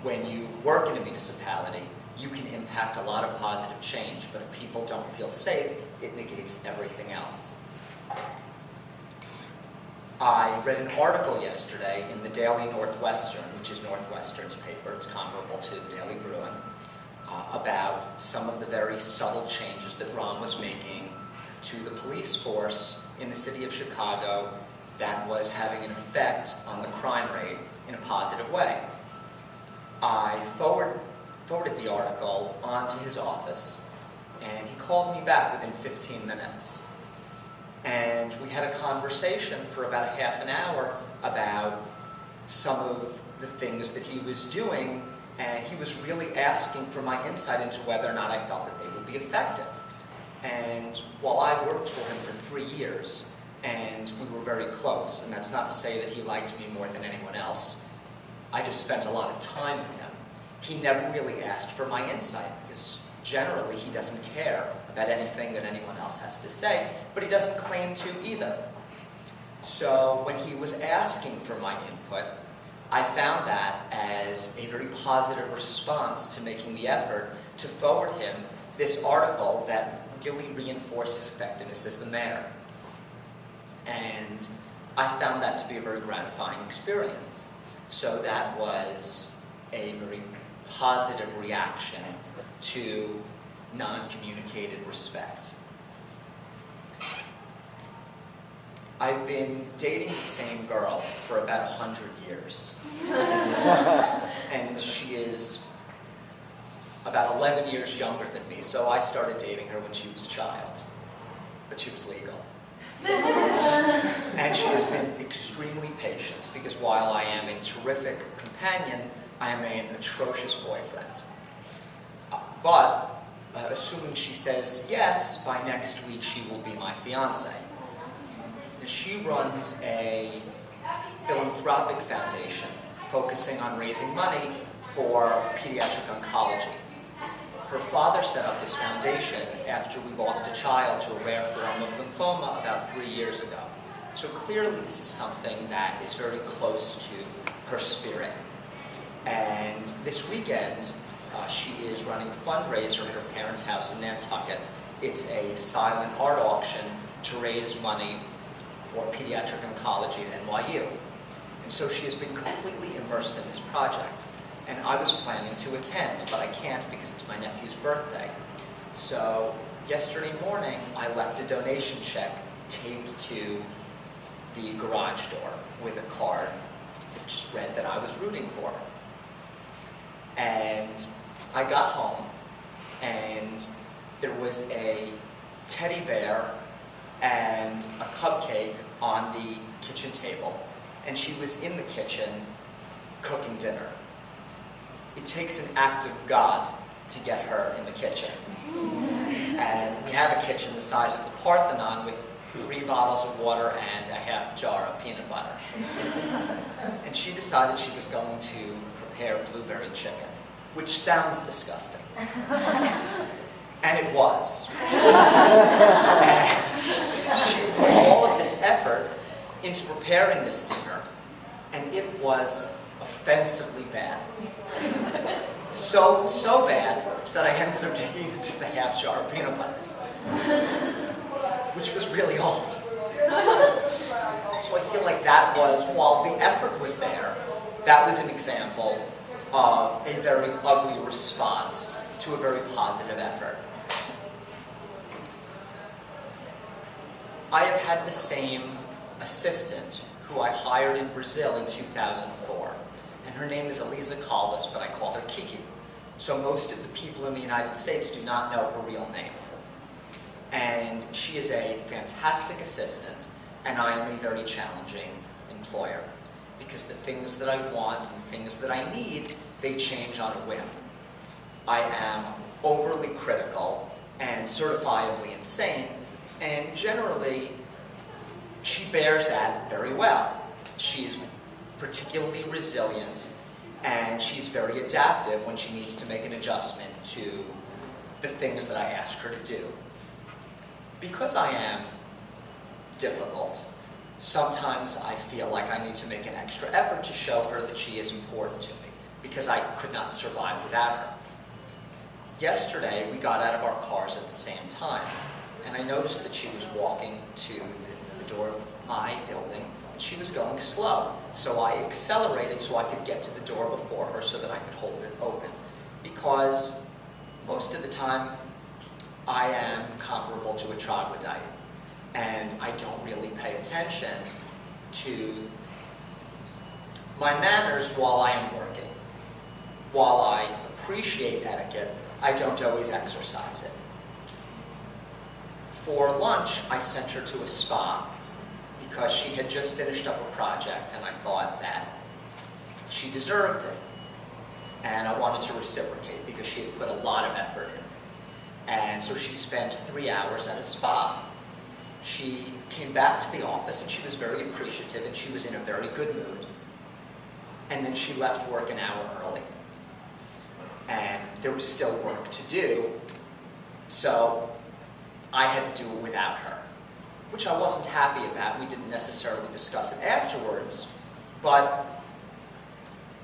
when you work in a municipality, you can impact a lot of positive change, but if people don't feel safe, it negates everything else. I read an article yesterday in the Daily Northwestern, which is Northwestern's paper, it's comparable to the Daily Bruin, about some of the very subtle changes that Ram was making to the police force in the city of Chicago that was having an effect on the crime rate in a positive way. I forwarded the article onto his office, and he called me back within 15 minutes. And we had a conversation for about a half an hour about some of the things that he was doing, and he was really asking for my insight into whether or not I felt that they would be effective. And while I worked for him for 3 years, and we were very close, and that's not to say that he liked me more than anyone else, I just spent a lot of time with him. He never really asked for my insight, because generally he doesn't care about anything that anyone else has to say, but he doesn't claim to either. So when he was asking for my input, I found that as a very positive response to making the effort to forward him this article that really reinforced his effectiveness as the mayor. And I found that to be a very gratifying experience. So that was a very positive reaction to non-communicated respect. I've been dating the same girl for about 100 years. And she is about 11 years younger than me, so I started dating her when she was a child, but she was legal. And she has been extremely patient, because while I am a terrific companion, I am an atrocious boyfriend. But assuming she says yes, by next week she will be my fiance. And she runs a philanthropic foundation focusing on raising money for pediatric oncology. Her father set up this foundation after we lost a child to a rare form of lymphoma about 3 years ago. So clearly this is something that is very close to her spirit. And this weekend, she is running a fundraiser at her parents' house in Nantucket. It's a silent art auction to raise money for pediatric oncology at NYU. And so she has been completely immersed in this project. And I was planning to attend, but I can't because it's my nephew's birthday. So yesterday morning, I left a donation check taped to the garage door with a card that just read that I was rooting for her. And I got home, and there was a teddy bear and a cupcake on the kitchen table, and she was in the kitchen cooking dinner. It takes an act of God to get her in the kitchen. And we have a kitchen the size of the Parthenon with 3 bottles of water and a half jar of peanut butter. And she decided she was going to prepare blueberry chicken, which sounds disgusting. And it was. And she put all of this effort into preparing this dinner, and it was offensively bad. So bad that I ended up digging into the half jar of peanut butter, which was really old. So I feel like that was, while the effort was there, that was an example of a very ugly response to a very positive effort. I have had the same assistant who I hired in Brazil in 2004. And her name is Elisa Caldas, but I call her Kiki. So most of the people in the United States do not know her real name. And she is a fantastic assistant, and I am a very challenging employer. Because the things that I want and things that I need, they change on a whim. I am overly critical and certifiably insane, and generally, she bears that very well. She's particularly resilient, and she's very adaptive when she needs to make an adjustment to the things that I ask her to do. Because I am difficult, sometimes I feel like I need to make an extra effort to show her that she is important to me, because I could not survive without her. Yesterday, we got out of our cars at the same time, and I noticed that she was walking to the door of my building, and she was going slow. So I accelerated so I could get to the door before her so that I could hold it open. Because most of the time, I am comparable to a troglodyte, and I don't really pay attention to my manners while I am working. While I appreciate etiquette, I don't always exercise it. For lunch, I sent her to a spa because she had just finished up a project, and I thought that she deserved it. And I wanted to reciprocate because she had put a lot of effort in. And so she spent 3 hours at a spa. She came back to the office, and she was very appreciative, and she was in a very good mood. And then she left work an hour early. And there was still work to do, so I had to do it without her, which I wasn't happy about. We didn't necessarily discuss it afterwards, but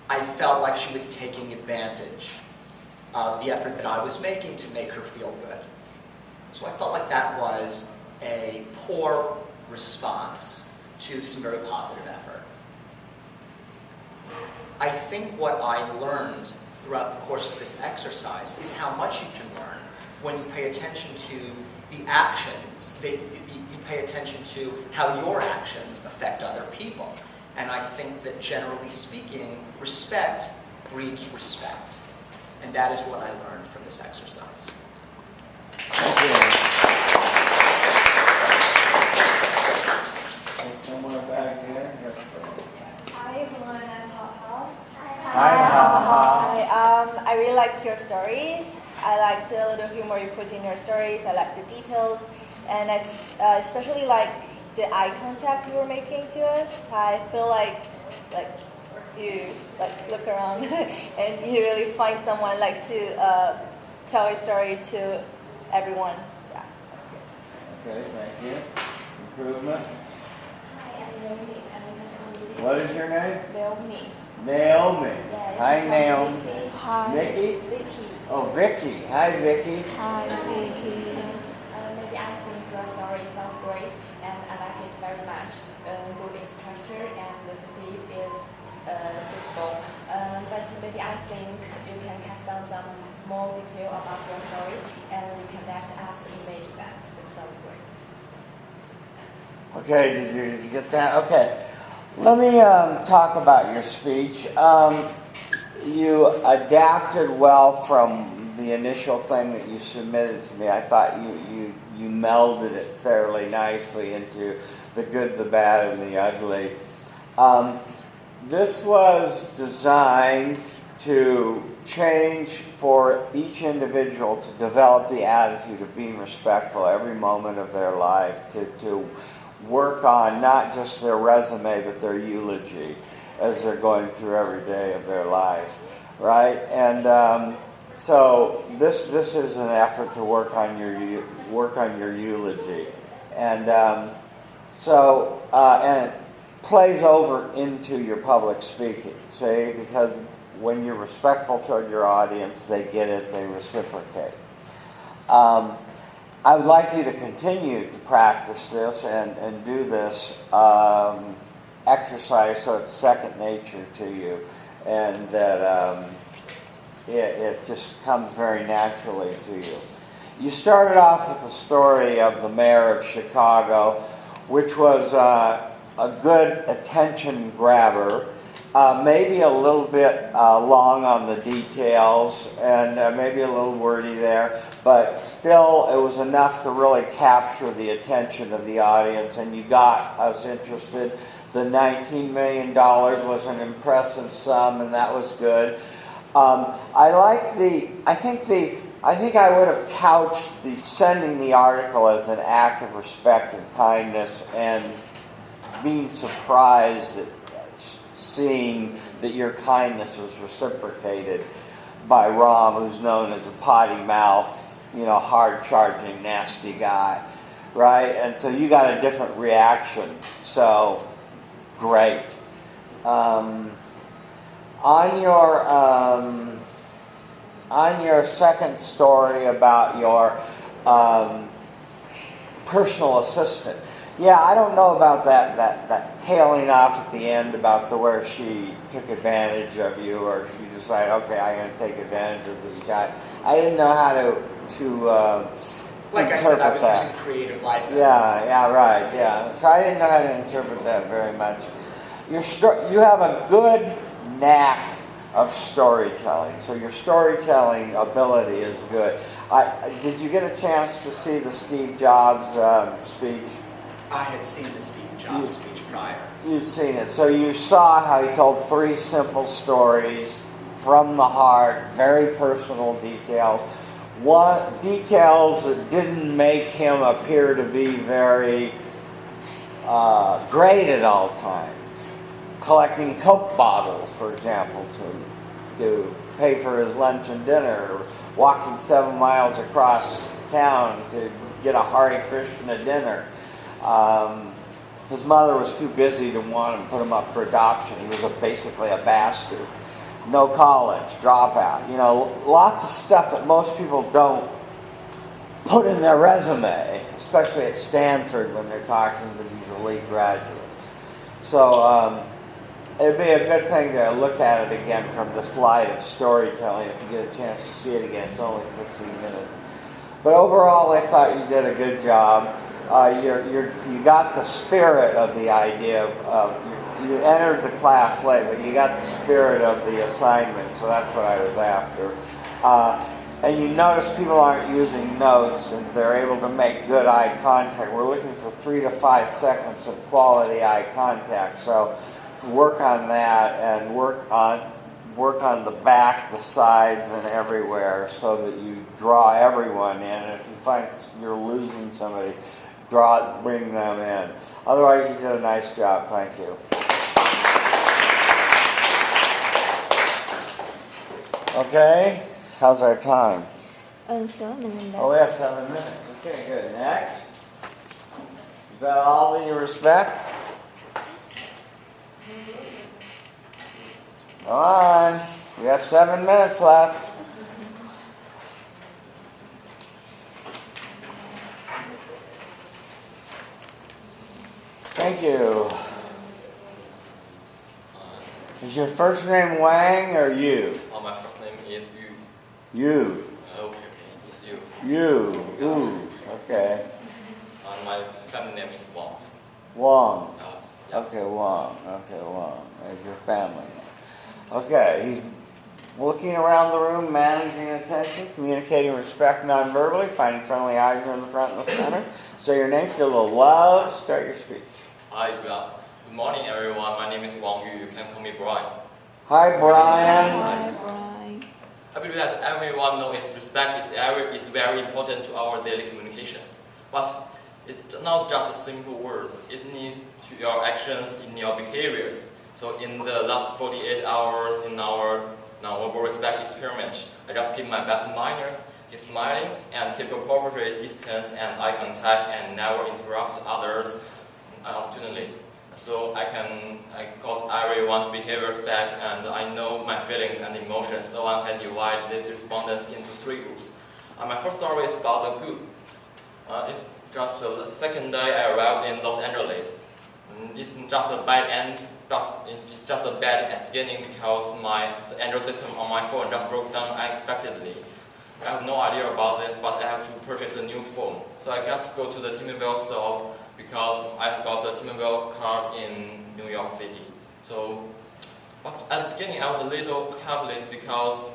I felt like she was taking advantage of the effort that I was making to make her feel good. So I felt like that was a poor response to some very positive effort. I think what I learned throughout the course of this exercise is how much you can learn when you pay attention to the actions, you pay attention to how your actions affect other people. And I think that generally speaking, respect breeds respect. And that is what I learned from this exercise. Thank you. Somewhere back here. Hi everyone, I'm Hao. Hi, Hao. Hi, I really like your stories. I like the little humor you put in your stories. I like the details, and I especially like the eye contact you were making to us. I feel like you look around and you really find someone to tell a story to everyone. Yeah, that's it. Okay, thank you. Improvement. Hi, I'm Naomi. What is your name? Naomi. Naomi. Yeah, Hi, Naomi. Vicky. Hi. Vicky? Vicky. Oh, Vicky. Hi, Vicky. Hi, Vicky. Maybe I think your story sounds great, and I like it very much. Good instructor, and the speed is suitable. But maybe I think you can cast down some more detail about your story, and you can let us to imagine that. It sounds great. Okay, did you get that? Okay. Let me talk about your speech. You adapted well from the initial thing that you submitted to me. I thought you melded it fairly nicely into the good, the bad, and the ugly. This was designed to change for each individual to develop the attitude of being respectful every moment of their life, to work on not just their resume but their eulogy as they're going through every day of their life, right? And so this is an effort to work on your eulogy, and and it plays over into your public speaking, see, because when you're respectful toward your audience, they get it, they reciprocate. I would like you to continue to practice this and do this exercise so it's second nature to you and that it just comes very naturally to you. You started off with the story of the mayor of Chicago, which was a good attention grabber. Maybe a little bit long on the details and maybe a little wordy there, but still it was enough to really capture the attention of the audience, and you got us interested. The $19 million was an impressive sum, and that was good. I think I would have couched the sending the article as an act of respect and kindness, and being surprised at seeing that your kindness was reciprocated by Rom, who's known as a potty mouth, hard-charging, nasty guy, right? And so you got a different reaction. So, great. On your second story about your personal assistant, yeah, I don't know about that tailing off at the end about where she took advantage of you, or she decided, okay, I'm going to take advantage of this guy. I didn't know how to like I said, I was using creative license. Yeah, right, yeah. So I didn't know how to interpret that very much. You have a good knack of storytelling, so your storytelling ability is good. Did you get a chance to see the Steve Jobs speech? I had seen the Steve Jobs speech prior. You'd seen it. So you saw how he told 3 simple stories from the heart, very personal details. Details that didn't make him appear to be very great at all times. Collecting Coke bottles, for example, to pay for his lunch and dinner, or walking 7 miles across town to get a Hare Krishna dinner. His mother was too busy to want him to put him up for adoption. He was basically a bastard. No college, dropout. Lots of stuff that most people don't put in their resume, especially at Stanford when they're talking to these elite graduates. So it'd be a good thing to look at it again from this light of storytelling if you get a chance to see it again. It's only 15 minutes. But overall, I thought you did a good job. You got the spirit of the idea you entered the class late, but you got the spirit of the assignment, so that's what I was after. And you notice people aren't using notes, and they're able to make good eye contact. We're looking for 3 to 5 seconds of quality eye contact, so work on that, and work on the back, the sides, and everywhere, so that you draw everyone in. And if you find you're losing somebody, bring them in. Otherwise, you did a nice job. Thank you. Okay, how's our time? 7 minutes. Oh, we have 7 minutes. Okay, good. Next. Is that all that you respect? Come on. We have 7 minutes left. Thank you. Is your first name Wang or you? My first name is Yu. You. Okay, it's you. You. Ooh. Okay. My family name is Wang. Wang. Yeah. Okay, Wang. Okay, Wang. That's your family name. Okay, he's looking around the room, managing attention, communicating respect non-verbally, finding friendly eyes in the front and the center. Say your name, feel the love, start your speech. Hi, good morning everyone. My name is Wang Yu. You can call me Brian. Hi, Brian. Hi, Brian. I believe that everyone knows respect is very important to our daily communications. But it's not just simple words. It needs to your actions, in your behaviors. So in the last 48 hours in our respect experiment, I just keep my best manners, keep smiling, and keep appropriate distance and eye contact, and never interrupt others unopportunely. So I got everyone's behaviors back, and I know my feelings and emotions, so I can divide these respondents into 3 groups. My first story is about the good. It's just the second day I arrived in Los Angeles. it's just a bad end. It's just a bad at beginning because the Android system on my phone just broke down unexpectedly. I have no idea about this, but I have to purchase a new phone. So I just go to the T-Mobile store because I got a T-Mobile card in New York City. So, but at the beginning I was a little helpless because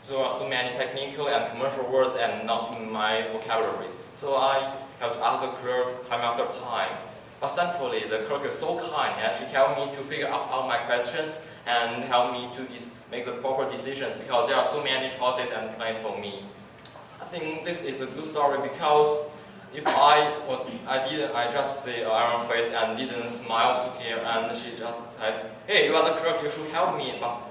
there are so many technical and commercial words and not in my vocabulary. So I have to ask the clerk time after time. But thankfully, the clerk is so kind and she helped me to figure out all my questions and help me to make the proper decisions because there are so many choices and plans for me. I think this is a good story because if I just say iron face and didn't smile to her and she just said, hey, you are the clerk, you should help me. But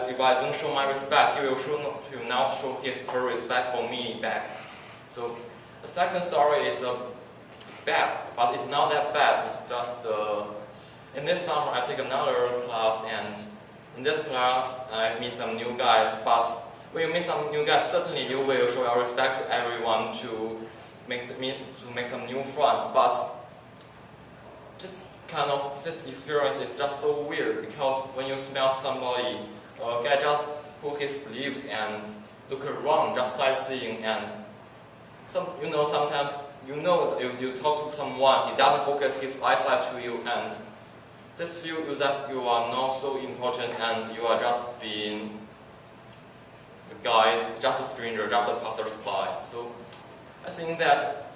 if I don't show my respect, he will not show her respect for me back. So the second story is bad, but it's not that bad. It's just in this summer I take another class, and in this class I meet some new guys. But when you meet some new guys, certainly you will show your respect to everyone to make some new friends. But this experience is just so weird because when you smell somebody, a guy just pull his sleeves and look around, just sightseeing, and sometimes if you talk to someone, he doesn't focus his eyesight to you, and this feels that you are not so important and you are just being the guy, just a stranger, just a passersby. So I think that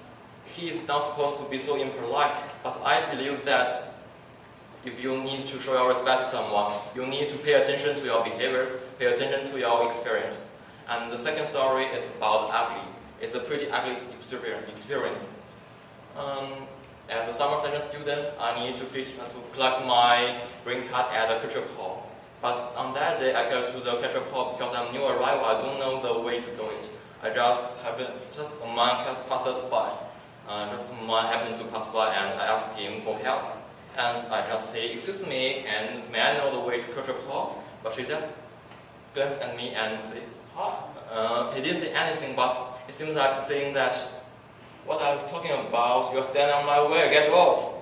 he is not supposed to be so impolite, but I believe that if you need to show your respect to someone, you need to pay attention to your behaviors, pay attention to your experience. And the second story is about ugly. It's a pretty ugly experience. As a summer session student, I need to collect my green card at the ketchup hall. But on that day, I go to the ketchup hall because I'm new arrival. I don't know the way to go it. I just a man passes by. Man happened to pass by, and I ask him for help. And I just say, "Excuse me, may I know the way to ketchup hall?" But she just glanced at me and said, he didn't say anything, but it seems like saying that, what are you talking about? You're standing on my way, get off.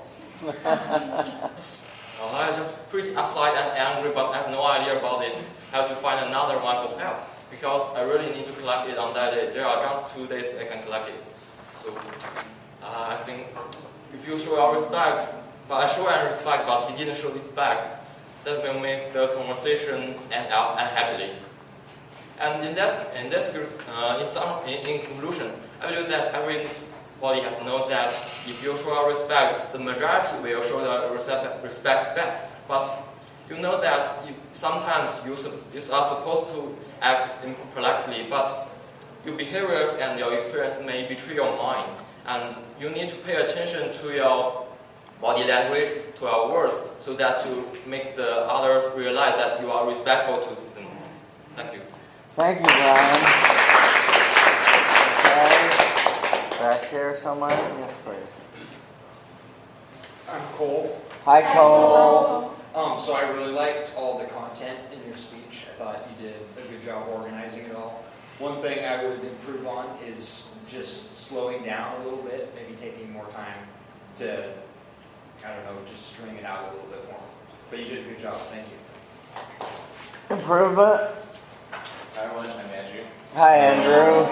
I was pretty upset and angry, but I have no idea about it. I have to find another one for help, because I really need to collect it on that day. There are just 2 days I can collect it. So I think if you show your respect, but I show respect, but he didn't show it back, that will make the conversation end up unhappily. And in conclusion, I believe that everybody has known that if you show respect, the majority will show the respect back. But you know that sometimes you are supposed to act impolitely, but your behaviors and your experience may betray your mind. And you need to pay attention to your body language, to your words, so that to make the others realize that you are respectful to them. Thank you. Thank you, Brian. Okay. Back here somewhere? Yes, please. I'm Cole. Hi, Cole. So I really liked all the content in your speech. I thought you did a good job organizing it all. One thing I would improve on is just slowing down a little bit, maybe taking more time to, I don't know, just string it out a little bit more. But you did a good job. Thank you. Improvement? Hi everyone, I'm Andrew. Hi, Andrew.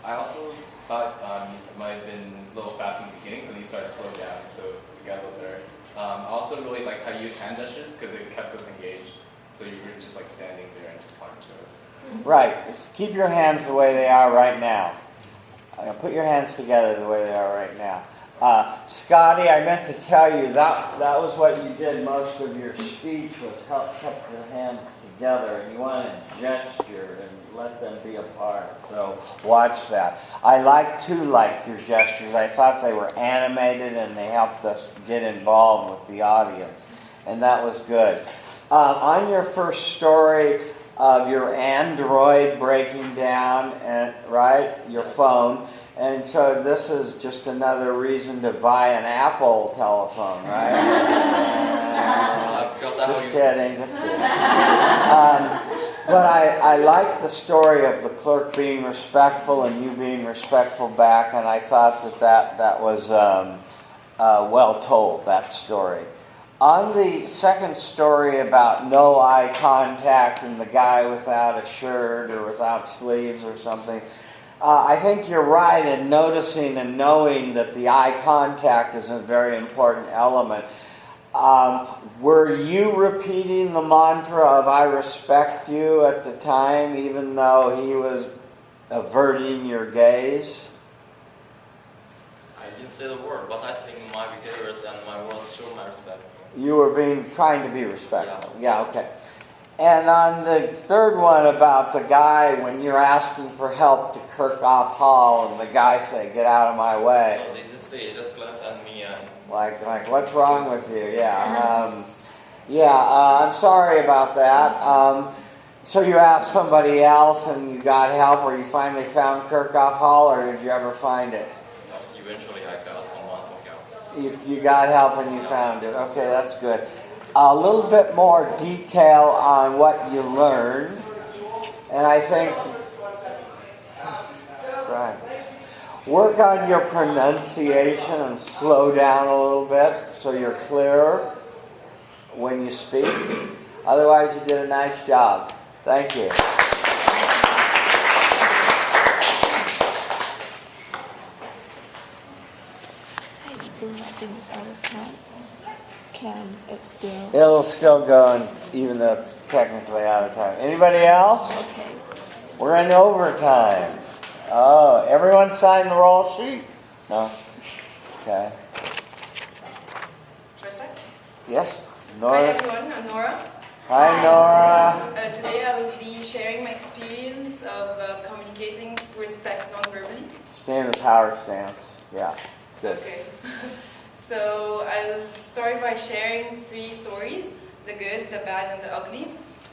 I also thought it might have been a little fast in the beginning, but you started to slow down, so we got a little better. I also really like how you used hand gestures because it kept us engaged. So you were just like standing there and just talking to us. Right. Just keep your hands the way they are right now. Put your hands together the way they are right now. Scotty, I meant to tell you that was what you did most of your speech, was kept your hands together, and you want to gesture and let them be apart. So watch that. I liked your gestures. I thought they were animated and they helped us get involved with the audience, and that was good. On your first story of your Android breaking down, your phone. And so this is just another reason to buy an Apple telephone, right? Just kidding. But I like the story of the clerk being respectful and you being respectful back, and I thought that was well told, that story. On the second story about no eye contact and the guy without a shirt or without sleeves or something, I think you're right in noticing and knowing that the eye contact is a very important element. Were you repeating the mantra of I respect you at the time, even though he was averting your gaze? I didn't say the word, but I think my behaviors and my words show my respect. You were trying to be respectful. Yeah, okay. And on the third one about the guy, when you're asking for help to Kirchhoff Hall, and the guy say, "Get out of my way." Oh, this is it. Just glance at me and... Like, what's wrong with you? Yeah. I'm sorry about that. So you asked somebody else and you got help, or you finally found Kirchhoff Hall, or did you ever find it? Just eventually I got someone for help. You got help and you found it. Okay, that's good. A little bit more detail on what you learned, and I think, right, work on your pronunciation and slow down a little bit so you're clearer when you speak. Otherwise, you did a nice job. Thank you. It'll still go even though it's technically out of time. Anybody else? Okay. We're in overtime. Oh, everyone signed the roll sheet? No? Okay. Should I start? Yes? Nora? Hi everyone, I'm Nora. Hi Nora. Today I will be sharing my experience of communicating respect non-verbally. Stay in the power stance. Yeah. Good. Okay. So I'll start by sharing 3 stories, the good, the bad, and the ugly.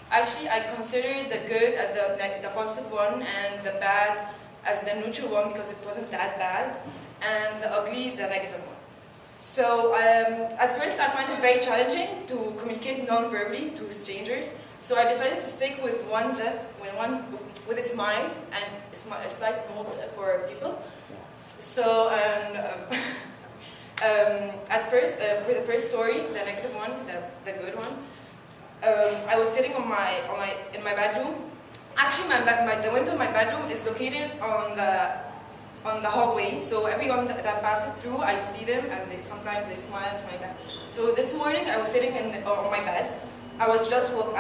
Actually, I consider the good as the positive one and the bad as the neutral one because it wasn't that bad, and the ugly, the negative one. So at first I find it very challenging to communicate non-verbally to strangers, so I decided to stick with with a smile and a slight note for people. So at first, for the first story, the negative one, the good one, I was sitting in my bedroom. Actually, the window in my bedroom is located on the hallway, so everyone that passes through, I see them, and sometimes they smile at my bed. So this morning, I was sitting on my bed. I just woke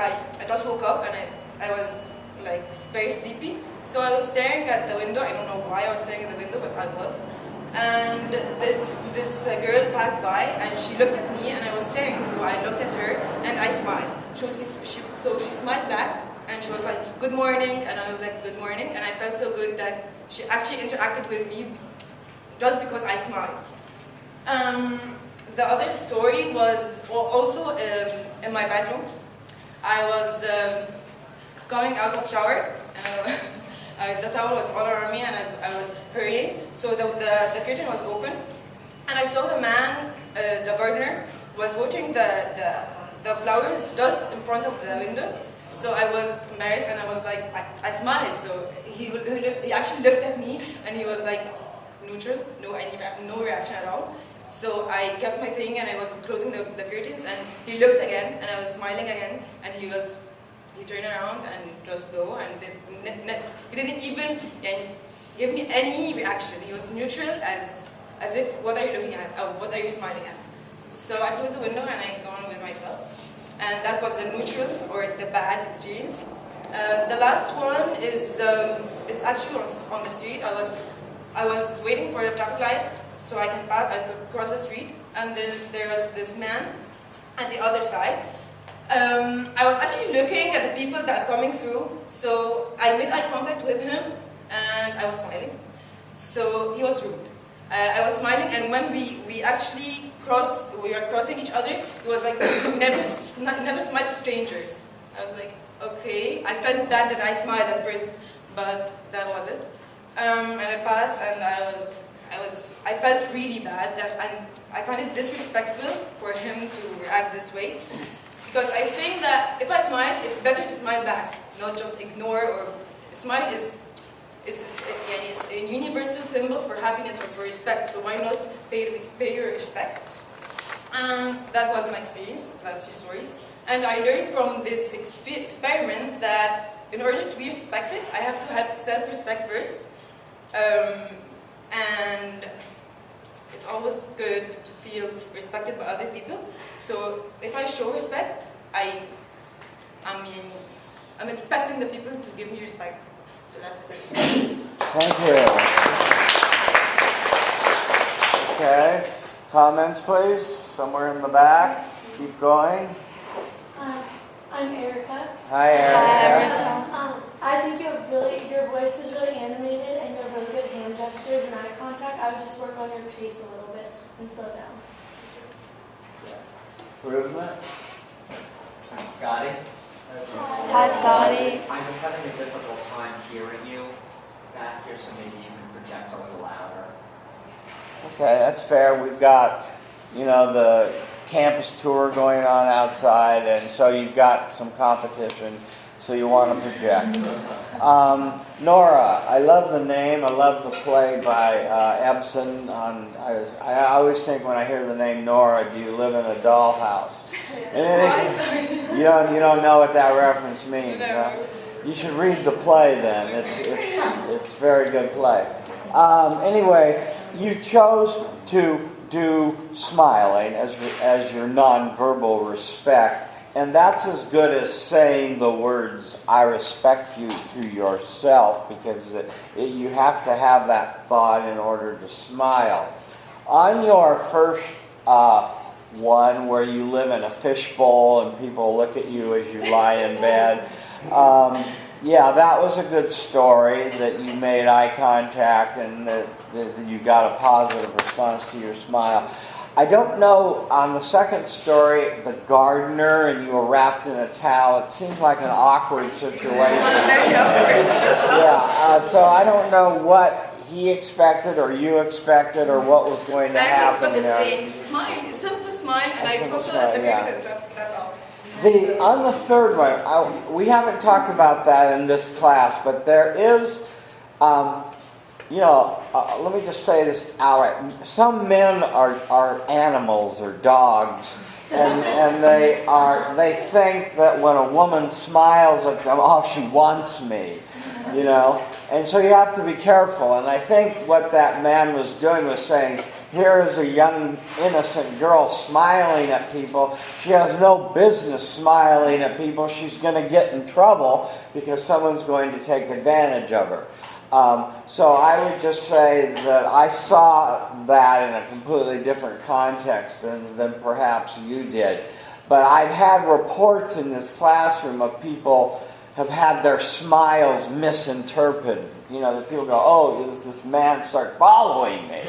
up, and I was like very sleepy. So I was staring at the window. I don't know why I was staring at the window, but I was. And this girl passed by, and she looked at me, and I was staring. So I looked at her, and I smiled. So she smiled back, and she was like, "Good morning," and I was like, "Good morning," and I felt so good that she actually interacted with me just because I smiled. The other story was also in my bedroom. I was coming out of shower, and I was. The towel was all around me, and I was hurrying. So the curtain was open, and I saw the man, the gardener, was watering the flowers just in front of the window. So I was embarrassed, and I was like, I smiled. So he actually looked at me, and he was like neutral, no reaction at all. So I kept my thing, and I was closing the curtains, and he looked again, and I was smiling again, and he turned around and just go, and he didn't even give me any reaction. He was neutral, as if, what are you looking at? What are you smiling at? So I closed the window and I go on with myself, and that was the neutral or the bad experience. The last one is actually on the street. I was waiting for the traffic light so I can cross the street, and there was this man at the other side. I was actually looking at the people that are coming through, so I made eye contact with him, and I was smiling. So he was rude. I was smiling, and when we actually were crossing each other, he was like, never smile to strangers. I was like, okay. I felt bad that I smiled at first, but that was it. And it passed, and I felt really bad that I find it disrespectful for him to react this way. Because I think that if I smile, it's better to smile back, not just ignore or smile is it's a universal symbol for happiness or for respect. So why not pay your respect? And that was my experience. That's the stories. And I learned from this experiment that in order to be respected, I have to have self-respect first. And it's always good to feel respected by other people. So if I show respect, I'm expecting the people to give me respect. So that's it. Thank you. Okay, comments please, somewhere in the back. Keep going. I'm Erica. Hi, Erica. I think your voice is really animated and you have really good hand gestures and eye contact. I would just work on your pace a little bit and slow down. Improvement? I'm Scotty. Hi, Scotty. I'm just having a difficult time hearing you back here, so maybe you can project a little louder. Okay, that's fair. We've got, the campus tour going on outside, and so you've got some competition, so you want to project. Nora, I love the name. I love the play by Ebsen. I always think when I hear the name Nora, do you live in a dollhouse? You don't know what that reference means. Huh? You should read the play then. It's very good play. Anyway, you chose to do smiling as your nonverbal respect, and that's as good as saying the words "I respect you" to yourself, because you have to have that thought in order to smile. On your first one, where you live in a fishbowl and people look at you as you lie in bed, yeah, that was a good story, that you made eye contact and that you got a positive response to your smile. I don't know, on the second story, the gardener, and you were wrapped in a towel, it seems like an awkward situation. Yeah, so I don't know what he expected or you expected or what was going to happen there. A simple smile, and I put at the baby, that's all. On the third one, we haven't talked about that in this class, but there is, let me just say this outright. Some men are animals or dogs, and they think that when a woman smiles at them, oh, she wants me, And so you have to be careful. And I think what that man was doing was saying, here is a young, innocent girl smiling at people. She has no business smiling at people. She's going to get in trouble because someone's going to take advantage of her. So I would just say that I saw that in a completely different context than perhaps you did. But I've had reports in this classroom of people have had their smiles misinterpreted. That people go, oh, this man started following me,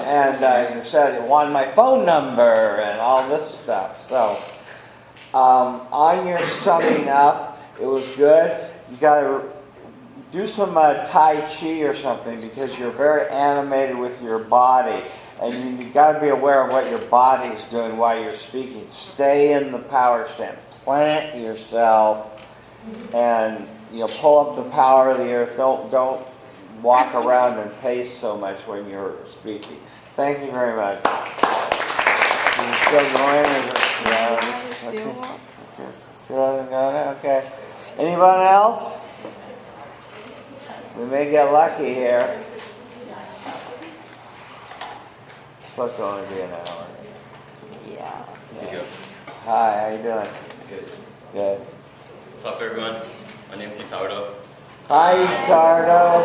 and he said he wanted my phone number and all this stuff. So on your summing up, it was good. You got to do some Tai Chi or something, because you're very animated with your body, and you got to be aware of what your body's doing while you're speaking. Stay in the power stand. Plant yourself, and pull up the power of the earth. Don't walk around and pace so much when you're speaking. Thank you very much. Are you still going? Okay. Still hasn't gone? Okay. Anyone else? We may get lucky here. It's supposed to only be an hour. Yeah. Hi, how you doing? Good. Good. What's up, everyone? My name is Isardo. Hi, Isardo.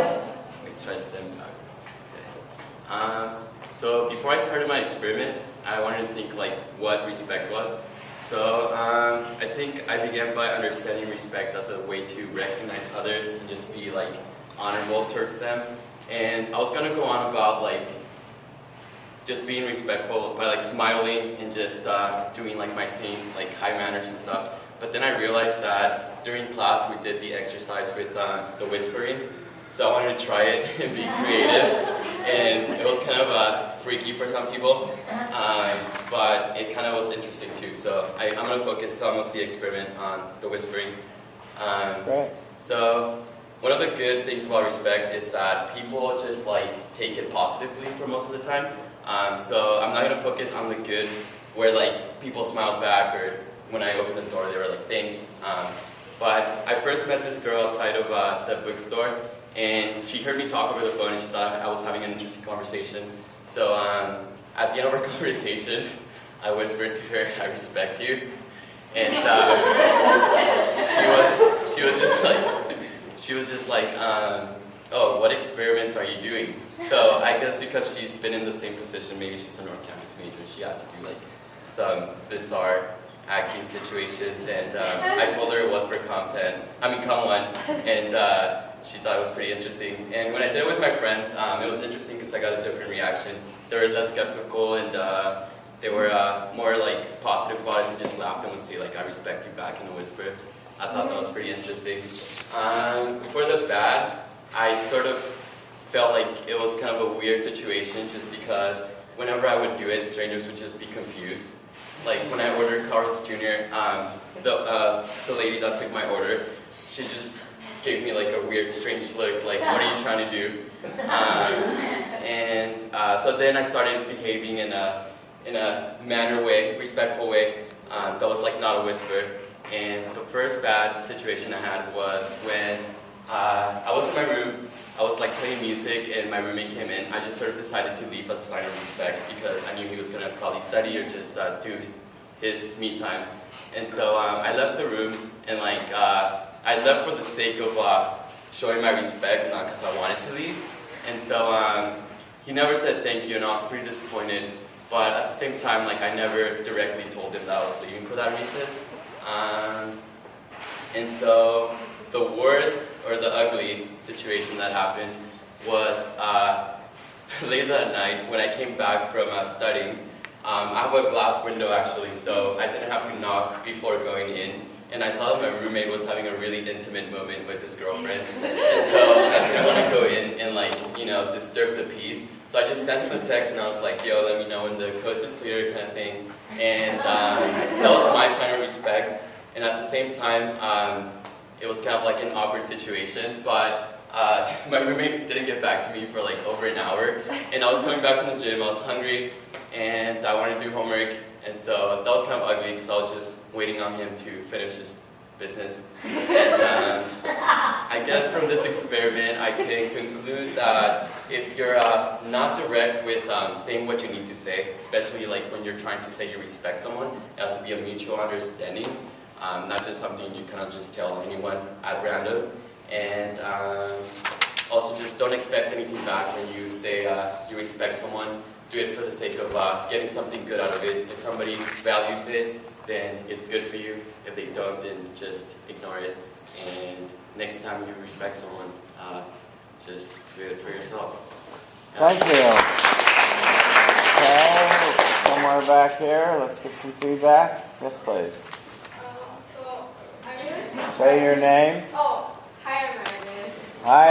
Wait, try to stand back. Okay. So before I started my experiment, I wanted to think what respect was. So I think I began by understanding respect as a way to recognize others and just be honorable towards them. And I was gonna go on about just being respectful by smiling and just doing my thing, high manners and stuff. But then I realized that during class we did the exercise with the whispering. So I wanted to try it and be creative. And it was kind of freaky for some people, but it kind of was interesting too. So I'm going to focus some of the experiment on the whispering. Great. So one of the good things about respect is that people just like take it positively for most of the time. So I'm not gonna focus on the good, where like people smiled back, or when I opened the door they were like thanks. But I first met this girl outside of the bookstore, and she heard me talk over the phone and she thought I was having an interesting conversation. So at the end of our conversation, I whispered to her, "I respect you," and she was just like, "Oh, what experiment are you doing?" So I guess because she's been in the same position, maybe she's a North Campus major, she had to do like some bizarre acting situations, and I told her it was for Com 1, and she thought it was pretty interesting. And when I did it with my friends, it was interesting because I got a different reaction. They were less skeptical, and they were more like positive about it. They just laughed and would say like, "I respect you" back in a whisper. I thought that was pretty interesting. For the bad, I sort of felt like it was kind of a weird situation, just because whenever I would do it, strangers would just be confused. Like when I ordered Carl's Jr., the lady that took my order, she just gave me like a weird, strange look, like, "What are you trying to do?" So then I started behaving in a manner way, respectful way, that was like not a whisper. And the first bad situation I had was when I was in my room, I was like playing music and my roommate came in. I just sort of decided to leave as a sign of respect because I knew he was going to probably study or just do his me time. And so I left the room, and like I left for the sake of showing my respect, not because I wanted to leave. And so he never said thank you, and I was pretty disappointed. But at the same time, like I never directly told him that I was leaving for that reason. And so the worst or the ugly situation that happened was later that night when I came back from studying. I have a glass window actually, so I didn't have to knock before going in. And I saw that my roommate was having a really intimate moment with his girlfriend. And so I didn't want to go in and like, you know, disturb the peace. So I just sent him a text and I was like, "Yo, let me know when the coast is clear," kind of thing. And that was my sign of respect. And at the same time, it was kind of like an awkward situation, but my roommate didn't get back to me for like over an hour. And I was coming back from the gym, I was hungry, and I wanted to do homework. And so that was kind of ugly because I was just waiting on him to finish his business. And I guess from this experiment, I can conclude that if you're not direct with saying what you need to say, especially like when you're trying to say you respect someone, it has to be a mutual understanding, not just something you kind of just tell anyone at random. And also just don't expect anything back when you say you respect someone. Do it for the sake of getting something good out of it. If somebody values it, then it's good for you. If they don't, then just ignore it. And next time you respect someone, just do it for yourself. Thank you. Okay, somewhere back here, let's get some feedback. Yes, please. So I really Say your name. Oh, hi, I'm Agnes. Hi,